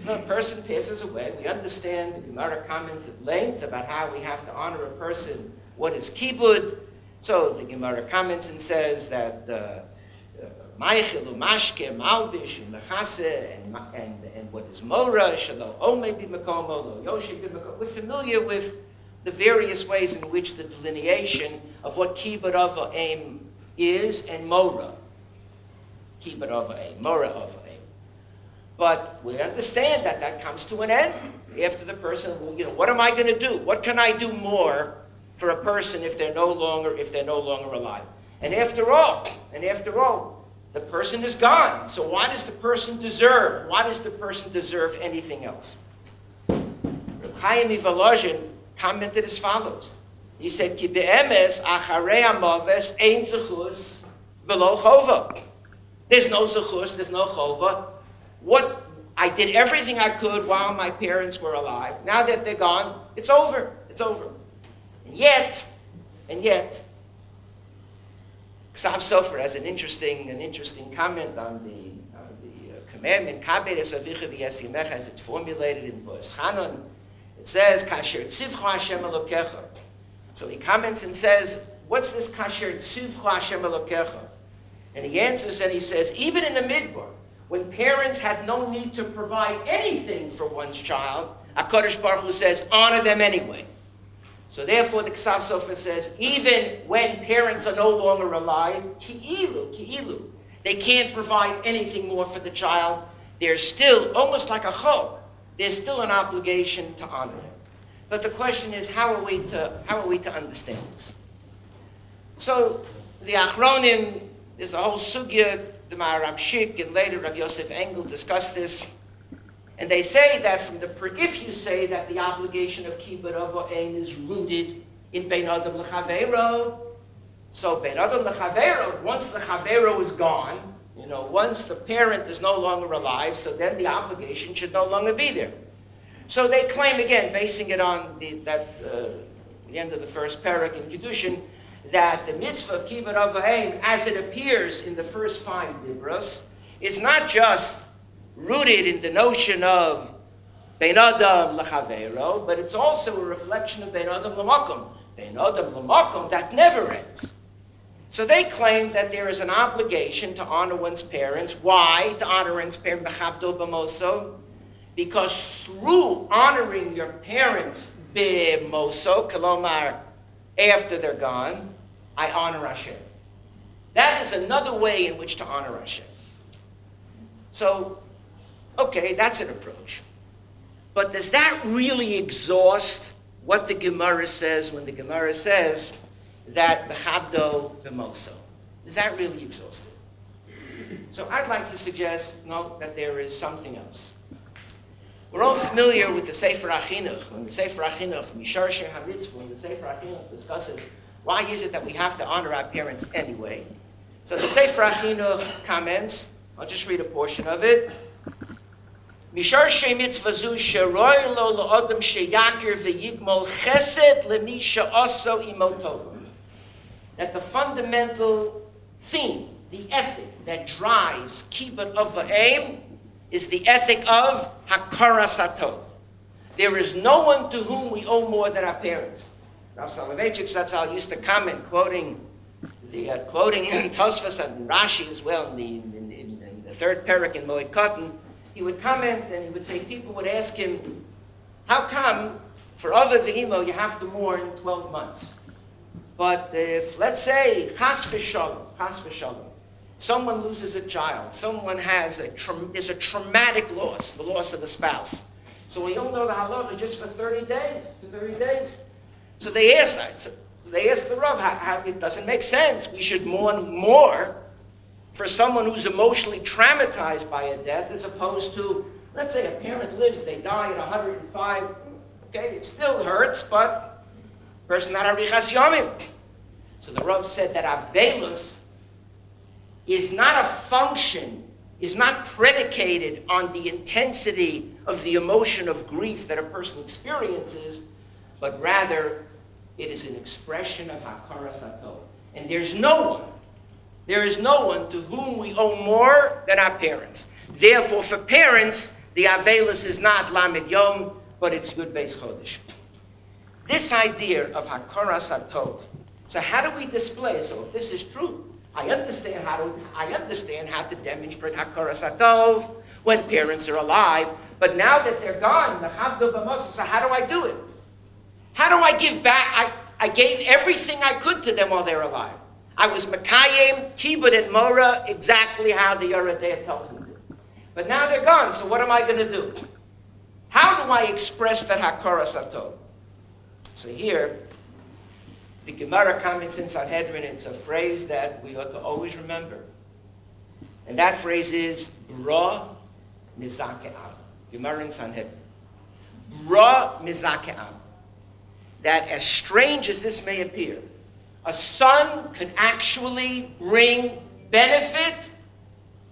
A person passes away, we understand, the Gemara comments at length about how we have to honor a person, what is kibbud. So the Gemara comments and says that Ma'achil u'mashke, malbish, u'mechase, and what is mora, shelo omei b'makomo, lo yoshi b'makomo. We're familiar with the various ways in which the delineation of what kibbut av va'em is and mora. Kibbut av va'em, mora av va'em. But we understand that comes to an end after the person, what am I going to do? What can I do more for a person if they're no longer alive? And after all, the person is gone. So why does the person deserve? Why does the person deserve anything else? Reb Chaim Volozhin commented as follows. He said, Ki be'emes acharei hamaves ein zechus v'lo chova. There's no zechus, there's no chova. I did everything I could while my parents were alive. Now that they're gone, it's over. It's over. And yet, Ksav Sofer has an interesting comment on the commandment. Kaberes avicha v'yasimecha, as it's formulated in Boaz Chanon. It says, Kasher tzivcha Hashem Elokecha. So he comments and says, what's this Kasher tzivcha Hashem Elokecha? And he answers and he says, even in the Midbar, when parents had no need to provide anything for one's child, HaKadosh Baruch Hu says, honor them anyway. So therefore, the Ksav Sofer says, even when parents are no longer alive, ki'ilu, they can't provide anything more for the child. There's still, almost like a chok, there's still an obligation to honor them. But the question is, how are we to understand this? So the Achronim, there's a whole sugya. The Maharam Shik and later Rav Yosef Engel discussed this, and they say that if you say that the obligation of kibbut av va'em is rooted in bein adam lechavero, so bein adam lechavero, once the chavero is gone, once the parent is no longer alive, so then the obligation should no longer be there. So they claim again, basing it on the end of the first parak in Kedushin, that the mitzvah of kibbut av va'em, as it appears in the first 5 dibros, is not just rooted in the notion of bein adam lechavero, but it's also a reflection of bein adam l'makom. Bein adam l'makom, that never ends. So they claim that there is an obligation to honor one's parents. Why? To honor one's parents, b'chabdo b'moso, because through honoring your parents b'moso, kalomar, after they're gone, I honor Hashem. That is another way in which to honor Hashem. So, okay, that's an approach. But does that really exhaust what the Gemara says when the Gemara says that b'chabdo b'moso? Does that really exhaust it? So I'd like to suggest, that there is something else. We're all familiar with the Sefer HaChinuch. When the Sefer HaChinuch, Mishar HaMitzvah, when the Sefer HaChinuch discusses why is it that we have to honor our parents anyway. So the Sefer HaChinuch comments, I'll just read a portion of it. Mishar Mitzvah zu sheroy lo la'odem sheyakir v'yigmol chesed lemi she'aso imo tovim. That the fundamental theme, the ethic that drives kibbut av va'em is the ethic of hakaras hatov. There is no one to whom we owe more than our parents. Rav Soloveitchik Zatzal used to comment, quoting Tosfos and Rashi as well in the third parak in Moed Katan. He would comment and he would say, people would ask him, how come For Ava V'Imo, you have to mourn 12 months. But if, let's say, chas v'shalom, someone loses a child, someone has there's a traumatic loss, the loss of a spouse. So we all know the halacha just for 30 days. So they asked the Rav, how it doesn't make sense. We should mourn more for someone who's emotionally traumatized by a death as opposed to, let's say a parent lives, they die at 105. Okay, it still hurts, but person not arichas yomim. So the Rav said that avelus is not a function, is not predicated on the intensity of the emotion of grief that a person experiences, but rather it is an expression of hakaras hatov. And there is no one to whom we owe more than our parents. Therefore, for parents, the avelus is not lamed yom, but it's good beis chodesh. This idea of hakaras hatov. So how do we display? So if this is true, I understand how to demonstrate hakaras hatov when parents are alive. But now that they're gone, so how do I do it? How do I give back? I gave everything I could to them while they're alive. I was Makayim, Kibbut, and Mora, exactly how the Yoredea tells me to. But now they're gone, so what am I going to do? How do I express that hakaras hatov? So here, the Gemara comments in Sanhedrin, it's a phrase that we ought to always remember. And that phrase is, Bra mizake ab. Gemara in Sanhedrin. Bra mizake ab. That as strange as this may appear, a son can actually bring benefit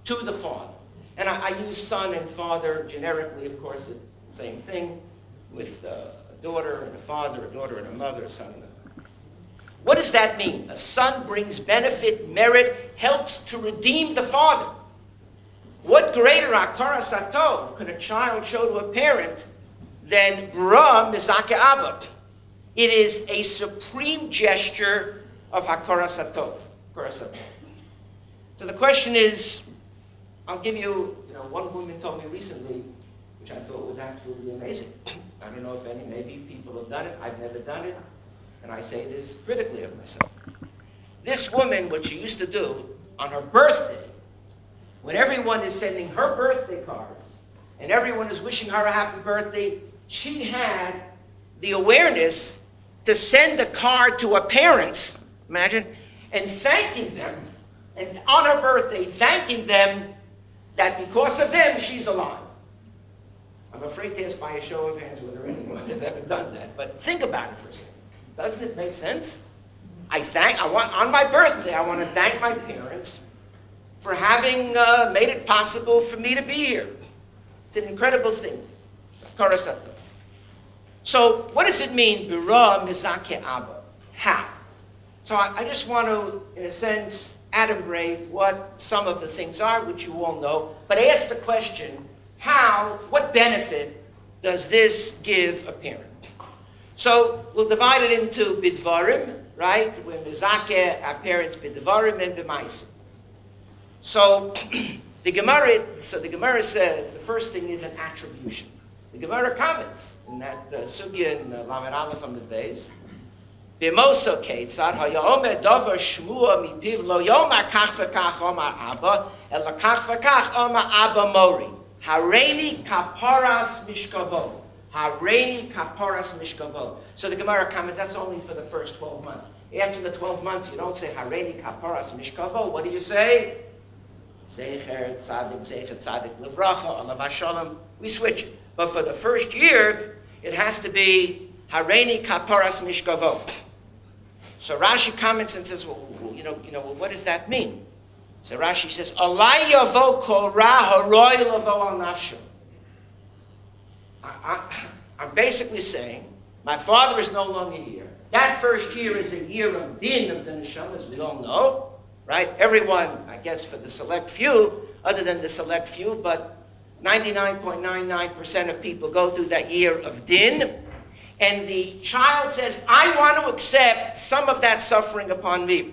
to the father. And I use son and father generically, of course, it's the same thing with a daughter and a father, a daughter and a mother, a son and a mother. What does that mean? A son brings benefit, merit, helps to redeem the father. What greater hakaras hatov could a child show to a parent than bra mizake abba? It is a supreme gesture of hakaras hatov. So the question is, I'll give you, one woman told me recently, which I thought was absolutely amazing. I don't know if maybe people have done it. I've never done it. And I say this critically of myself. This woman, what she used to do on her birthday, when everyone is sending her birthday cards and everyone is wishing her a happy birthday, she had the awareness to send a card to her parents, imagine, and thanking them, and on her birthday, thanking them that because of them, she's alive. I'm afraid to ask by a show of hands whether anyone has ever done that, but think about it for a second. Doesn't it make sense? On my birthday, I want to thank my parents for having made it possible for me to be here. It's an incredible thing. Hakaras hatov. So, what does it mean, bira mizake abba? How? So I just want to, in a sense, adumbrate what some of the things are, which you all know, but ask the question, what benefit does this give a parent? So we'll divide it into bidvarim, right? When mizake our parents bidvarim and b'maisim. So the Gemara says the first thing is an attribution. The Gemara comments in that sugya in Lamed Aleph on the base. B'moso keitzad hayomer davar shmua mipiv lo yomar kach v'kach omar abba ela kach v'kach omar abba mori hareini kaparas mishkavo. Hareini kaparas mishkavo. So the Gemara comments, that's only for the first 12 months. After the 12 months, you don't say Hareini kaparas mishkavo. What do you say? Zecher tzadik levracha alav shalom. We switch it. But for the first year, it has to be Hareini kaparas mishkavo. So Rashi comments and says, well, what does that mean? So Rashi says, Alay yavo kol ra haroi lavo al nafsho. I'm basically saying, my father is no longer here. That first year is a year of din of the neshama, as we all know, right? Everyone, I guess for the select few, other than the select few, but 99.99% of people go through that year of din. And the child says, I want to accept some of that suffering upon me.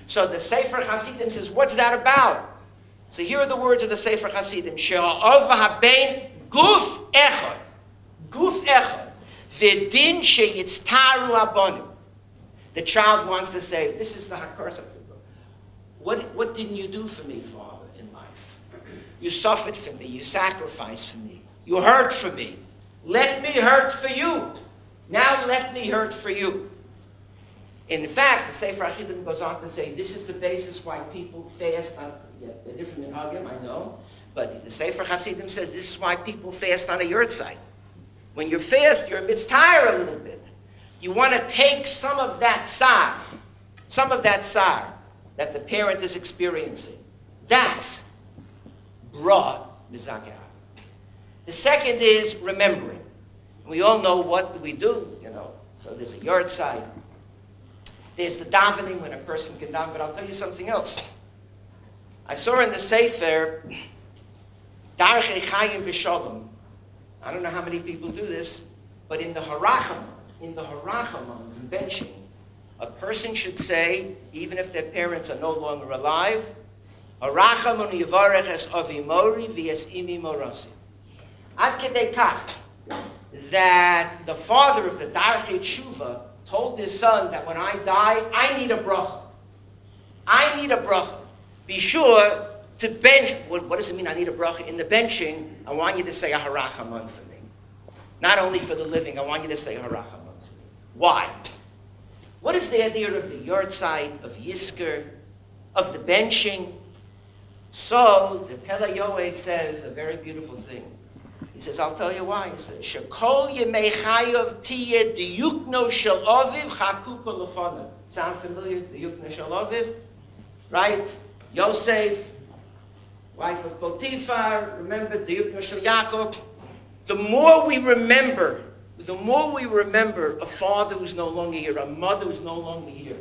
So the Sefer Hasidim says, what's that about? So here are the words of the Sefer Hasidim. She'a'ov v'habein guf echad. Guf echad. V'din sheyitztaru abonim. The child wants to say, this is the hakar. What didn't you do for me, Father, in life? You suffered for me. You sacrificed for me. You hurt for me. Let me hurt for you. Now let me hurt for you. In fact, the Sefer HaChidim goes on to say, this is the basis why people fast. They're different than Hagim, I know. But the Sefer Hasidim says this is why people fast on a yurtzeit. When you fast, you're mitztayr a little bit. You want to take some of that tsar that the parent is experiencing. That's bra mizakeh. The second is remembering. We all know what we do, So there's a yurtzeit. There's the davening when a person can daven. But I'll tell you something else. I saw in the Sefer, Darchei Chayim V'Shalom. I don't know how many people do this, but in the Harachamon convention, a person should say, even if their parents are no longer alive, Harachamon Yivarech es Avi Mori v'es Imi Morasi. Ad kedei kach, that the father of the Darchei Tshuva told his son that when I die, I need a bracha. I need a bracha. Be sure to bench. What does it mean I need a bracha? In the benching, I want you to say a harachamon for me. Not only for the living, I want you to say a harachamon for me. Why? What is the idea of the yurtzeit, of yisker, of the benching? So, the Pele Yoed says a very beautiful thing. He says, I'll tell you why. He says, Shekol yemei chayav tiyeh diyukno shel aviv chakuko lefanav. Sound familiar? Diyukno shel aviv? Right? Yosef, wife of Potiphar, remember Diyukno shel Yaakov. The more we remember a father who's no longer here, a mother who's no longer here,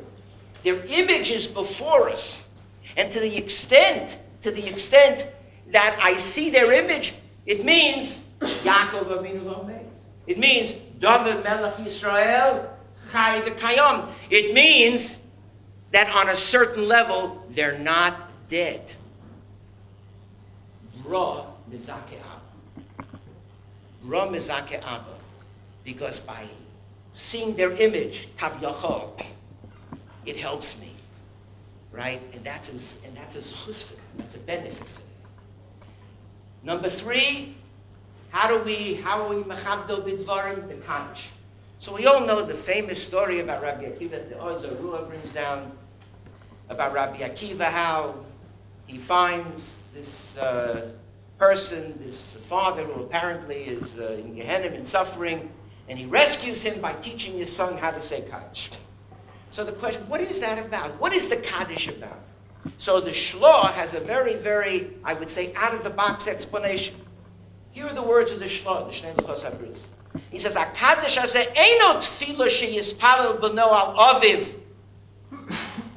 their image is before us. And to the extent that I see their image, it means Yaakov Avinu Lomeis. It means David Melech Yisrael Chai v'Kayam. It means that on a certain level, they're not dead. Ra mizakeh Abba. Ra mizakeh Abba. Because by seeing their image, Tav Yachol, it helps me. Right? And that's a chus for them. That's a benefit for them. Number 3, how are we mechabdo bidvarim? The Kaddish. So we all know the famous story about Rabbi Akiva that the Oz Ruah brings down about Rabbi Akiva, how he finds this person, this father who apparently is in Gehenna in suffering, and he rescues him by teaching his son how to say Kaddish. So the question, what is that about? What is the Kaddish about? So the Shloah has a very, very, I would say, out-of-the-box explanation. Here are the words of the Shloah, the Shnei Luchos HaBris. He says, HaKaddish hazeh eino tefillah sheyispalel b'no al aviv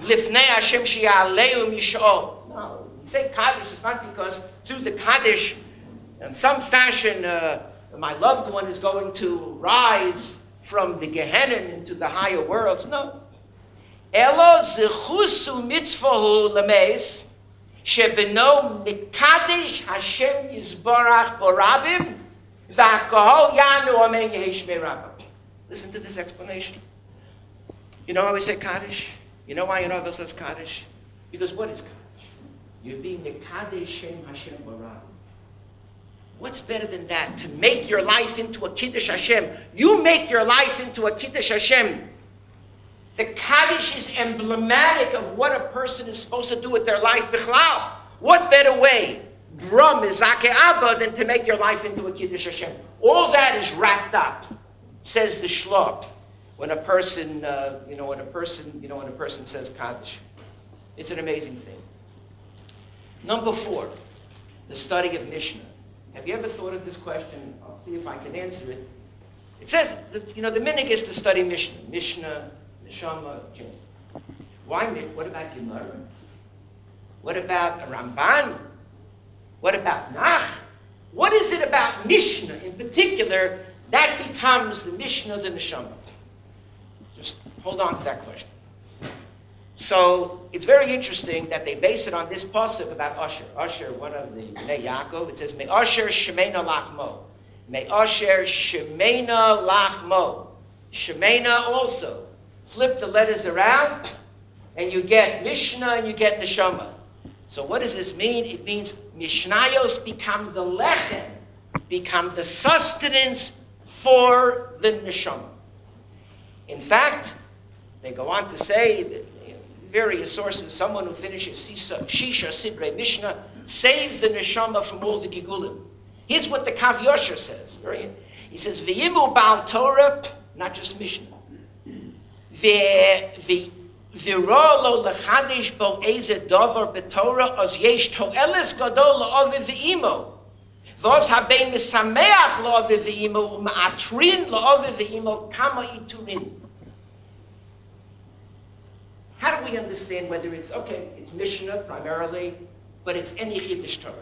lifnei Hashem she'ya'aleu mish'ol. No, we say Kaddish is not because through the Kaddish, in some fashion, my loved one is going to rise from the Gehenna into the higher worlds. No. Elo zechusu mitzvahu lemeis shebeno mikadesh Hashem yizbarach borabim v'akahol yanu amen yeheshmei rabbim. Listen to this explanation. You know how we say Kaddish? You know why Yonah says Kaddish? Because what is Kaddish? You're being mikadesh Shem Hashem borabim. What's better than that? To make your life into a Kiddush Hashem. You make your life into a Kiddush Hashem. The Kaddish is emblematic of what a person is supposed to do with their life. Bichlal. What better way, Bra Mizakeh Abba, than to make your life into a Kiddush Hashem? All that is wrapped up, says the Shloah, when a person, when a person says Kaddish. It's an amazing thing. Number 4, the study of Mishnah. Have you ever thought of this question? I'll see if I can answer it. It says, the minhag is to study Mishnah. Mishnah, Neshama, Jinn. Why? What about Gemara? What about Ramban? What about Nach? What is it about Mishnah in particular that becomes the Mishnah of the Neshama? Just hold on to that question. So it's very interesting that they base it on this pasuk about Asher. Asher, one of the Bnei Yaakov, it says, "Me Asher Shemeina Lachmo." Me'asher Shemena Lachmo. Shemena also. Flip the letters around, and you get Mishnah and you get Neshama. So what does this mean? It means Mishnayos become the lechem, become the sustenance for the Neshama. In fact, they go on to say, that, various sources, someone who finishes Shisha Sidrei Mishnah saves the Neshama from all the Gigulim. Here's what the Kav Yosher says. He says, V'yimu Baal Torah, not just Mishnah. V'ro lo lechadish bo eze dover b'Torah os yesh to'eles gadol la'oviv v'imo. V'os habein misameach la'oviv v'imo u'ma'atrin la'oviv v'imo kama iturin. How do we understand whether it's Mishnah primarily, but it's any Chiddush Torah?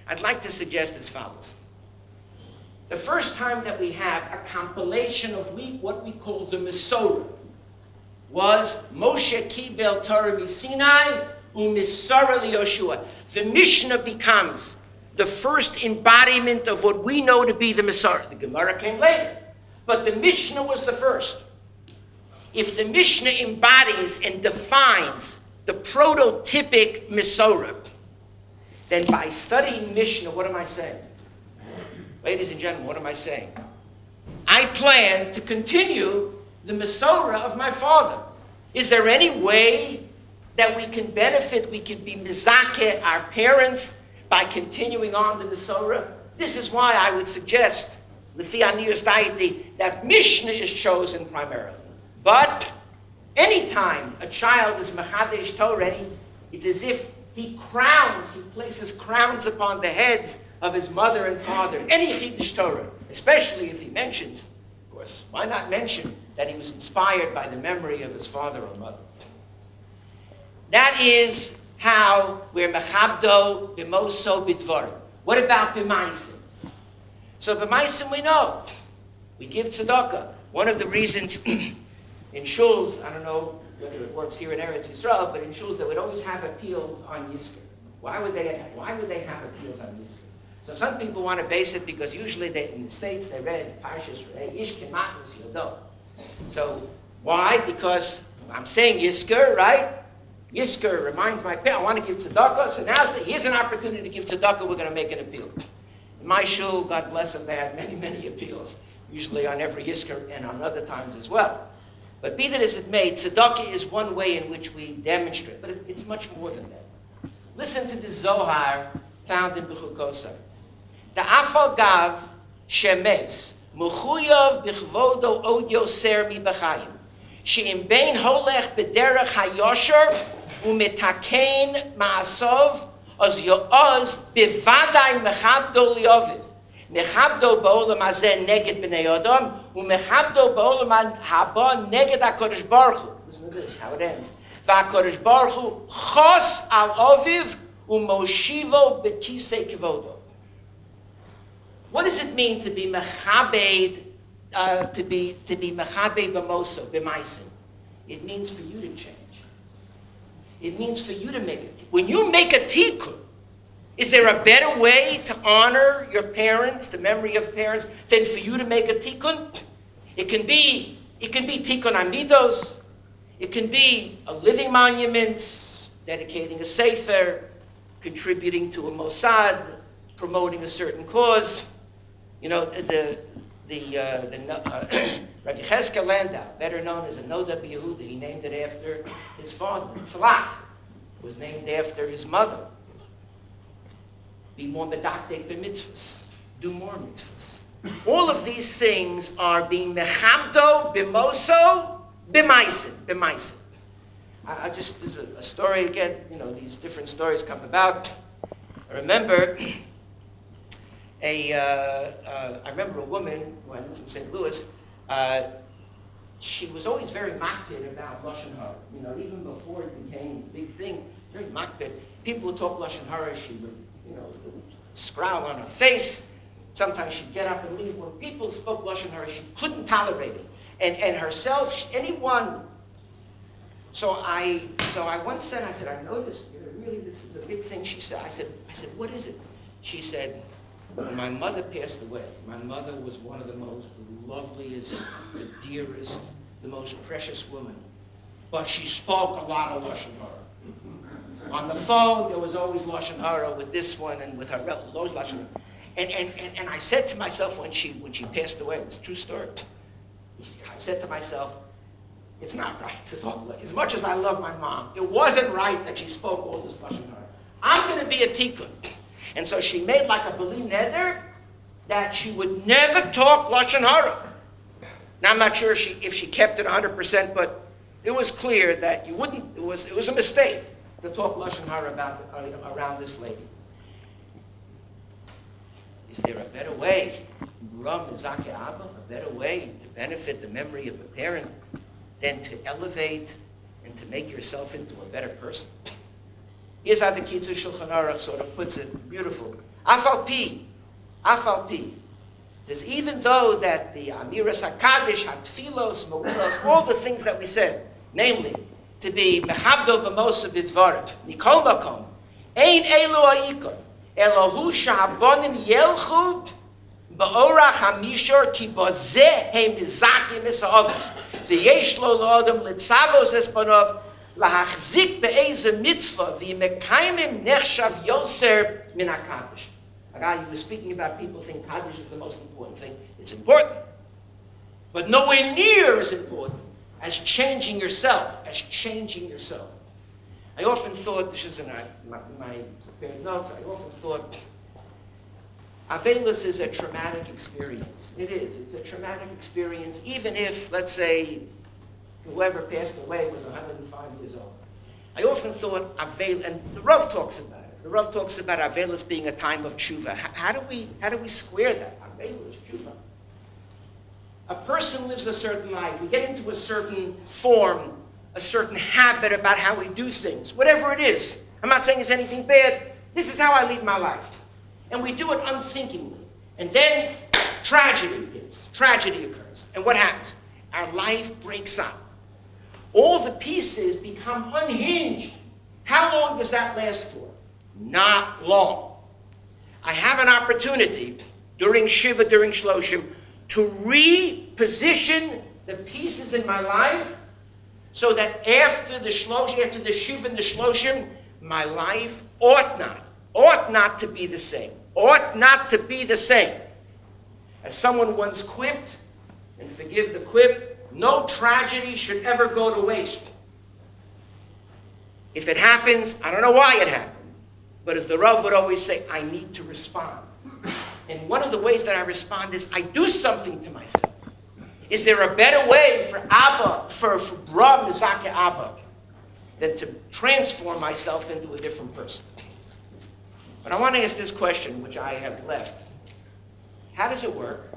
I'd like to suggest as follows. The first time that we have a compilation of what we call the Masorah was Moshe Kibel Torah Misinai u'Misara liYoshua. The Mishnah becomes the first embodiment of what we know to be the Masorah. The Gemara came later, but the Mishnah was the first. If the Mishnah embodies and defines the prototypic Masorah, then by studying Mishnah, what am I saying? Ladies and gentlemen, what am I saying? I plan to continue the Masorah of my father. Is there any way that we can benefit, we can be mizakeh our parents by continuing on the Masorah? This is why I would suggest, Lefi Aniyus Daiti, that Mishnah is chosen primarily. But anytime a child is Mechadesh Torah, it's as if he places crowns upon the heads of his mother and father. Any Chiddush Torah, especially if he mentions, of course, why not mention that he was inspired by the memory of his father or mother? That is how we're Mechabdo, Bimoso, Bidvar. What about B'maisim? So B'maisim we know. We give tzedakah. One of the reasons in shuls, I don't know whether it works here in Eretz Yisrael, but in shuls they would always have appeals on Yizkor. Why would they have appeals on Yizkor? So some people want to base it because usually in the States they read Parshas Ish Kematnus Yodo. So why? Because I'm saying Yizkor, right? Yizkor reminds my parents, I want to give tzedakah, so here's an opportunity to give tzedakah, we're going to make an appeal. In my shul, God bless them, they had many, many appeals, usually on every Yizkor and on other times as well. But be that as it may, tzedakah is one way in which we demonstrate, but it's much more than that. Listen to the Zohar found in Bechukosar. The Afal Gav Shemesh Mechuyav Bichvodo Od Yoser Mi B'Chaim She'im Bein Holech B'Derech HaYosher U'Metakein Ma'asov Oz Yo'oz B'Vadai Mechabdo Li'oviv Mechabdo Ba'olam Hazeh Neged B'nei Adam U'Mechabdo Ba'olam Haba Neged HaKadosh Baruch Hu. Listen to this, how it ends. VaKadosh Baruch Hu Chos Al Oviv U'Moshivo B'Kisei Kvodo. What does it mean to be mechabed, to be mechabed b'moso, b'maisim? It means for you to change. It means for you to make it. When you make a tikkun, is there a better way to honor your parents, the memory of parents, than for you to make a tikkun? It can be tikkun amidos. It can be a living monument, dedicating a sefer, contributing to a Mossad, promoting a certain cause. You know, Rabbi Cheskel Landau, better known as a Noda B'Yehuda, he named it after his father. Tzlach was named after his mother. Be more medaktek b'mitzvahs. Do more mitzvahs. All of these things are being mechabdo, b'moso, b'maisim. There's a story again, you know, these different stories come about. I remember a woman who I knew from St. Louis. She was always very makpid about Lashon Hara. You know, even before it became a big thing, very makpid. People would talk Lashon Hara. She would, scowl on her face. Sometimes she'd get up and leave. When people spoke Lashon Hara, she couldn't tolerate it. And herself, anyone. So I once said, I noticed, really, this is a big thing. She said, I said, what is it? She said, when my mother passed away, my mother was one of the most loveliest, the dearest, the most precious women. But she spoke a lot of Lashon Hara. On the phone, there was always Lashon Hara with this one and with her relative, always Lashon Hara. And I said to myself when she passed away, it's a true story, I said to myself, it's not right to talk like, as much as I love my mom, it wasn't right that she spoke all this Lashon Hara. I'm going to be a tikkun. And so she made like a beli neder that she would never talk Lashon Hara. Now I'm not sure if she kept it 100%, but it was clear that you wouldn't, it was a mistake to talk Lashon Hara around this lady. Is there a better way, a better way to benefit the memory of a parent than to elevate and to make yourself into a better person? Here's how the Kitzur Shulchan Aruch sort of puts it, beautiful. Afal pi. Says, even though that the Amiras HaKadosh, HaTfilos, Ma'ulos, all the things that we said, namely, to be Mechabdo B'mosav B'dvarim, Mikol Makom, Ein Elu Ha'ikon, Elohu Sha'abonim Yelchu Ba'orach HaMishor Ki Bozeh He Mizakim Esa'ovos, V'yesh Lo L'odom L'tzavos Espanov, L'hachzik Be'eze Mitzvah, V'imekaimim Nechshav Yoser Min HaKadosh. He was speaking about people think Kaddish is the most important thing. It's important, but nowhere near as important as changing yourself, I often thought, this is in my prepared notes, I often thought, Avelis is a traumatic experience. It is. It's a traumatic experience, even if, let's say, whoever passed away was 105 years old. I often thought Avelis, and the Rav talks about it. The Rav talks about Avelis being a time of tshuva. How do we square that? Avelis, tshuva. A person lives a certain life. We get into a certain form, a certain habit about how we do things, whatever it is. I'm not saying it's anything bad. This is how I lead my life. And we do it unthinkingly. And then tragedy hits. Tragedy occurs. And what happens? Our life breaks up. All the pieces become unhinged. How long does that last for? Not long. I have an opportunity during Shiva, during Shloshim, to reposition the pieces in my life so that after the Shloshim, after the Shiva and the Shloshim, my life ought not to be the same. Ought not to be the same. As someone once quipped, and forgive the quip, no tragedy should ever go to waste. If it happens, I don't know why it happened. But as the Rav would always say, I need to respond. And one of the ways that I respond is I do something to myself. Is there a better way for Abba, for Bra Mizake Abba, than to transform myself into a different person? But I want to ask this question, which I have left. How does it work?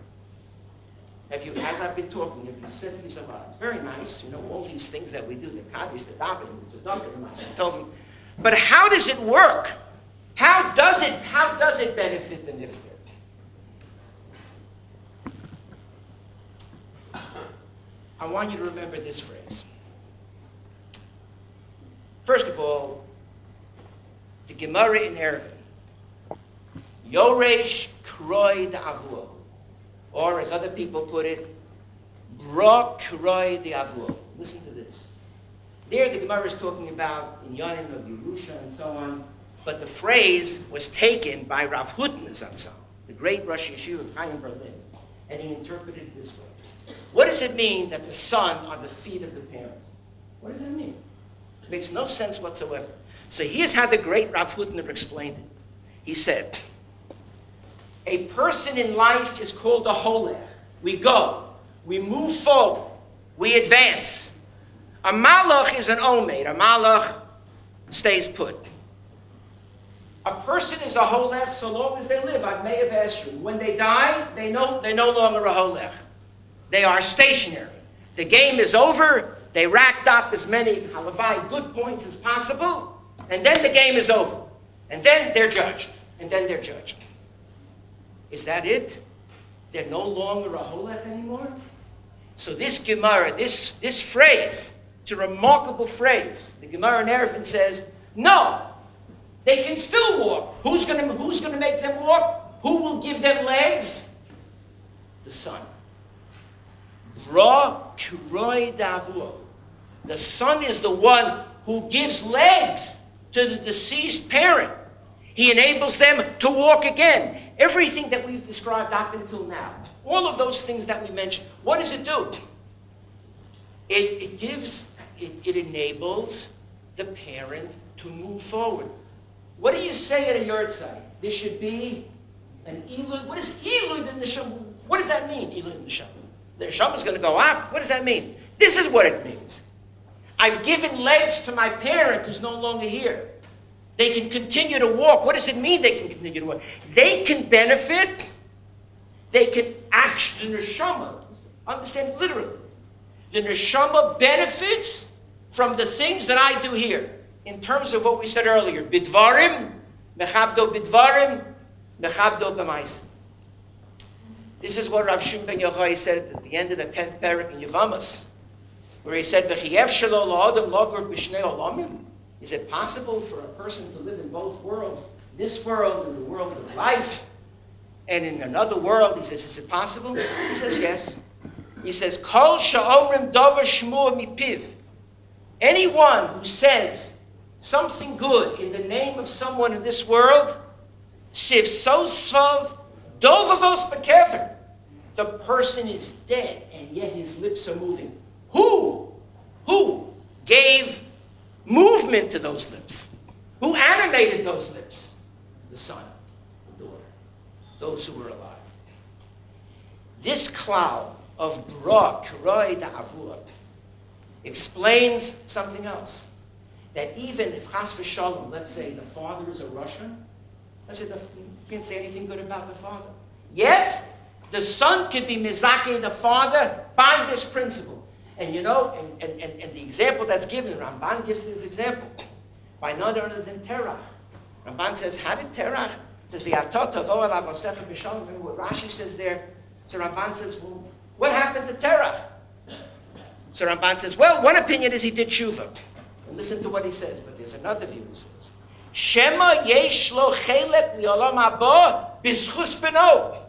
As I've been talking, have you said these a lot? Very nice, all these things that we do, the Kaddish, the Davening, the Tzedakah, the Maaseh Tovim. But how does it work? How does it benefit the nifter? I want you to remember this phrase. First of all, the Gemara in Eruvin, Yoresh Kroi D'Avur, or as other people put it, Bra Kroi D'Avur. Listen to this. There the Gemara is talking about in Yonim of Yerusha and so on, but the phrase was taken by Rav Hutner Zatzal, the great Rosh Yeshiva of Chaim Berlin, and he interpreted it this way. What does it mean that the son are the feet of the parents? What does that mean? It makes no sense whatsoever. So here's how the great Rav Hutner explained it. He said, a person in life is called a holech. We go, we move forward, we advance. A malach is an omeid. A malach stays put. A person is a holech so long as they live. I may have asked you. When they die, they're no longer a holech. They are stationary. The game is over. They racked up as many halavai good points as possible, and then the game is over. And then they're judged. Is that it? They're no longer a holech anymore? So this Gemara, this phrase, it's a remarkable phrase. The Gemara in Eruvin says, no, they can still walk. Who's going to make them walk? Who will give them legs? The son. Bra kuroi davuo. The son is the one who gives legs to the deceased parent. He enables them to walk again. Everything that we've described up until now, all of those things that we mentioned, what does it do? It enables the parent to move forward. What do you say at a yard site? There should be an Elud. What is Elud in the Neshama? What does that mean, Elud in the Neshama? The Neshama is going to go up. What does that mean? This is what it means. I've given legs to my parent who's no longer here. They can continue to walk. What does it mean they can continue to walk? They can benefit. They can actually, the neshama, understand literally. The neshama benefits from the things that I do here. In terms of what we said earlier. Bidvarim, mechabdo bidvarim, mechabdo b'mais. This is what Rav Shimon ben Yochai said at the end of the 10th parak in Yevamos, where he said, "V'chiyef shelo la'adam logor b'shnei olamim." Is it possible for a person to live in both worlds, this world and the world of life, and in another world? He says, is it possible? He says, yes. He says, Kol sha'omrim davar shmua mipiv. Anyone who says something good in the name of someone in this world, siv sosav dovavos bekever. The person is dead, and yet his lips are moving. Who gave movement to those lips? Who animated those lips? The son, the daughter, those who were alive. This cloud of bra kiroi da'avua explains something else. That even if chas v'shalom, let's say the father is a Russian, let's say you can't say anything good about the father. Yet, the son can be mizake the father by this principle. And you know, and the example that's given, Ramban gives this example by none other than Terach. Ramban says, how did Terach? It says, V'yatot tavo alav osecha b'shalom. Remember what Rashi says there? So Ramban says, well, what happened to Terach? So Ramban says, well, one opinion is he did tshuva. And listen to what he says, but there's another view who says, Shema yesh lo chelek mi'olam haba b'zchus beno.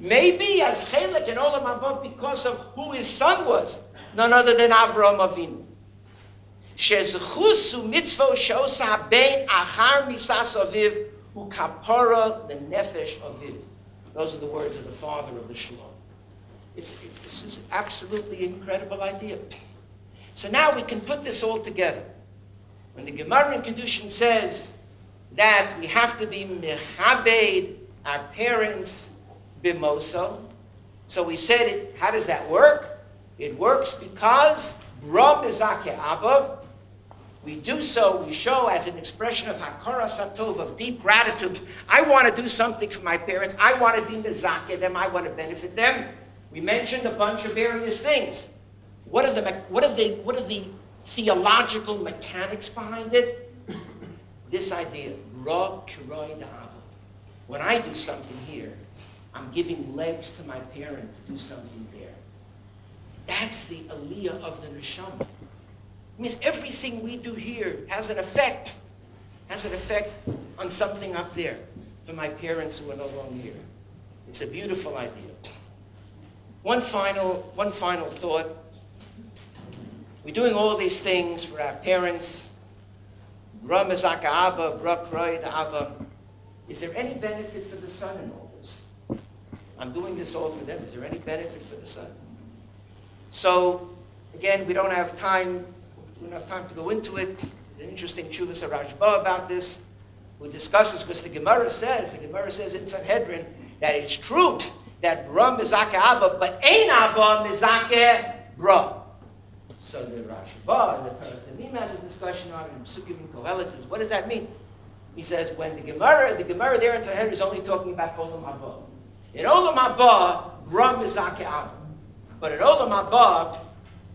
Maybe as chelek in olam haba because of who his son was, none other than Avraham Avinu. Shezchus u'mitzvah she'osa habein achar misas aviv u'kapara lenefesh aviv. Those are the words of the father of the Shalom. This is absolutely incredible idea. So now we can put this all together. When the Gemara in Kedushin says that we have to be mechabed our parents bimoso, so we said it. How does that work? It works because bra mizake abba. We do so. We show as an expression of hakara satov, of deep gratitude. I want to do something for my parents. I want to be mizake them. I want to benefit them. We mentioned a bunch of various things. What are the theological mechanics behind it? This idea, ra kiroi da'ava. When I do something here, I'm giving legs to my parent to do something there. That's the aliyah of the neshama. It means everything we do here has an effect on something up there for my parents who are no longer here. It's a beautiful idea. One final thought. We're doing all these things for our parents. Bra mezaka abba, bra kroi da'ava. Is there any benefit for the son in all this? I'm doing this all for them. Is there any benefit for the son? So, again, we don't have time to go into it. There's an interesting Chuvas Rashba about this, who discusses, because the Gemara says in Sanhedrin that it's true that bra mizake abba, but ein abba mizake bra. So the Rashba, the Torani has a discussion on it, and Sukkim and Kohelet says, what does that mean? He says, when the Gemara there in Sanhedrin is only talking about Olam Haba. In Olam Haba, bra mizake abba. But in Olam Haba,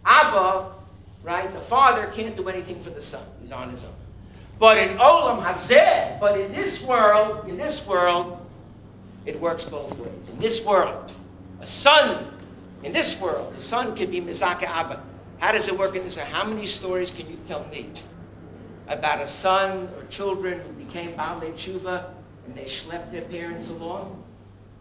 Abba, right, the father can't do anything for the son. He's on his own. But in Olam Hazeh, but in this world, it works both ways. In this world, the son can be mizake abba. How does it work in this? How many stories can you tell me about a son or children who became Baalei Tshuva And they schlepped their parents along.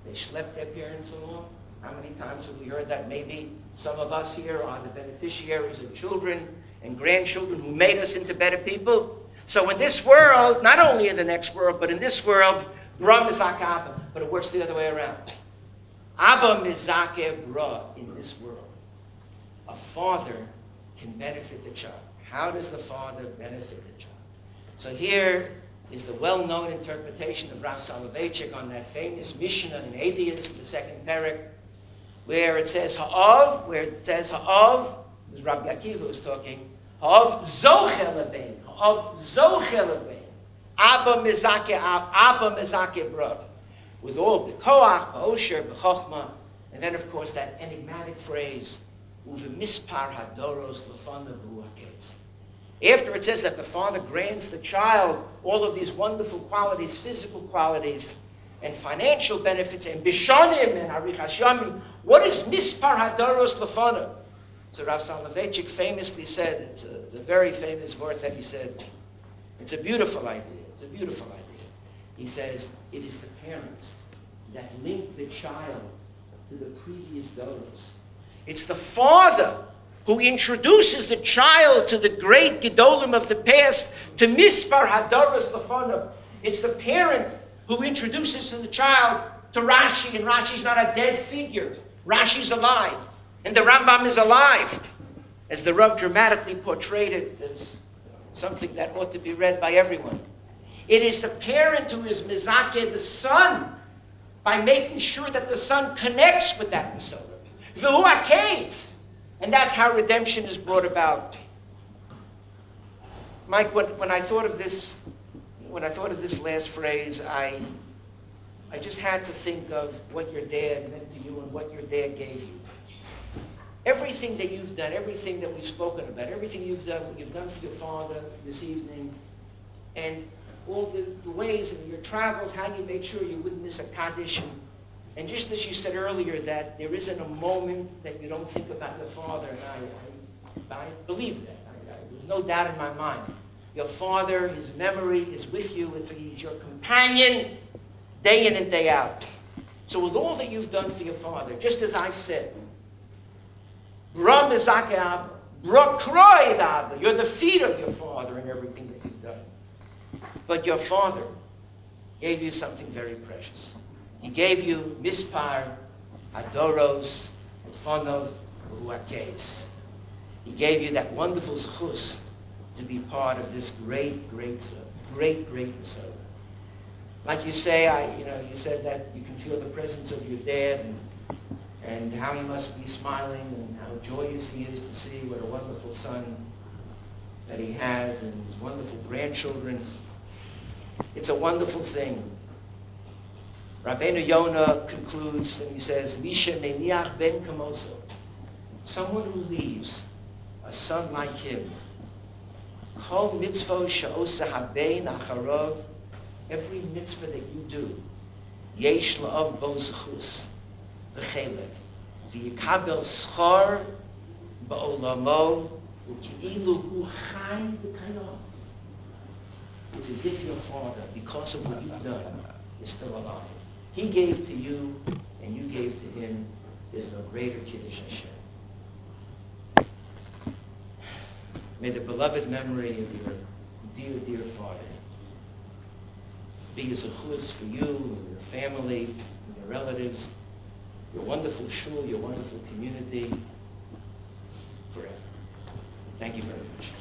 They schlepped their parents along. How many times have we heard that? Maybe some of us here are the beneficiaries of children and grandchildren who made us into better people. So in this world, not only in the next world, but in this world, Bra mizake Abba. But it works the other way around. Abba mizake Bra in this world. A father can benefit the child. How does the father benefit the child? So here is the well-known interpretation of Rav Soloveitchik on that famous Mishnah in Eidias, the second parak, where it says Ha'av, this is Rabbi Akiva who was talking, Ha'av zochel lebein, Ha'av zochel lebein, Abba mizake bra, with all b'koach, b'osher, b'chochma, and then of course that enigmatic phrase, u'v'mispar hadoros l'fanav u'haketz. After it says that the father grants the child all of these wonderful qualities, physical qualities, and financial benefits, and bishonim and arich hashamim, what is mispar hadoros lefanav? So Rav Soloveitchik famously said, it's a very famous word that he said, it's a beautiful idea, it's a beautiful idea. He says, it is the parents that link the child to the previous doros. It's the father who introduces the child to the great gedolim of the past, to mispar hadoros lefanav. It's the parent who introduces the child to Rashi, and Rashi's not a dead figure. Rashi's alive, and the Rambam is alive, as the Rav dramatically portrayed it as something that ought to be read by everyone. It is the parent who is mizake the son by making sure that the son connects with that Mesorah. V'hu haketz. And that's how redemption is brought about. Mike, when I thought of this last phrase, I just had to think of what your dad meant to you and what your dad gave you. Everything that you've done, everything that we've spoken about, everything you've done, what you've done for your father this evening, and all the ways in your travels, how you made sure you wouldn't miss a Kaddish. And just as you said earlier, that there isn't a moment that you don't think about your father, and I believe that. There's no doubt in my mind. Your father, his memory is with you. He's your companion day in and day out. So with all that you've done for your father, just as I've said, Bra mizake Abba, Bra kroed Abba, you're the feet of your father in everything that you've done. But your father gave you something very precious. He gave you mispar hadoros l'fanav u'haketz. He gave you that wonderful zechus to be part of this great Mesorah. Like you say, you said that you can feel the presence of your dad and how he must be smiling and how joyous he is to see what a wonderful son that he has and his wonderful grandchildren. It's a wonderful thing. Rabbeinu Yonah concludes and he says, Misha meniach ben kamoso, someone who leaves a son like him, kol mitzvah she'osa habein acharov, every mitzvah that you do, yesh la'av bo zechus v'chelek, v'yikabel schar ba'olamo u'ki'ilu hu chai b'kayom. It's as if your father, because of what you've done, is still alive. He gave to you, and you gave to him. There's no greater Kiddush Hashem. May the beloved memory of your dear, dear father be as a chuz for you and your family and your relatives, your wonderful shul, your wonderful community, forever. Thank you very much.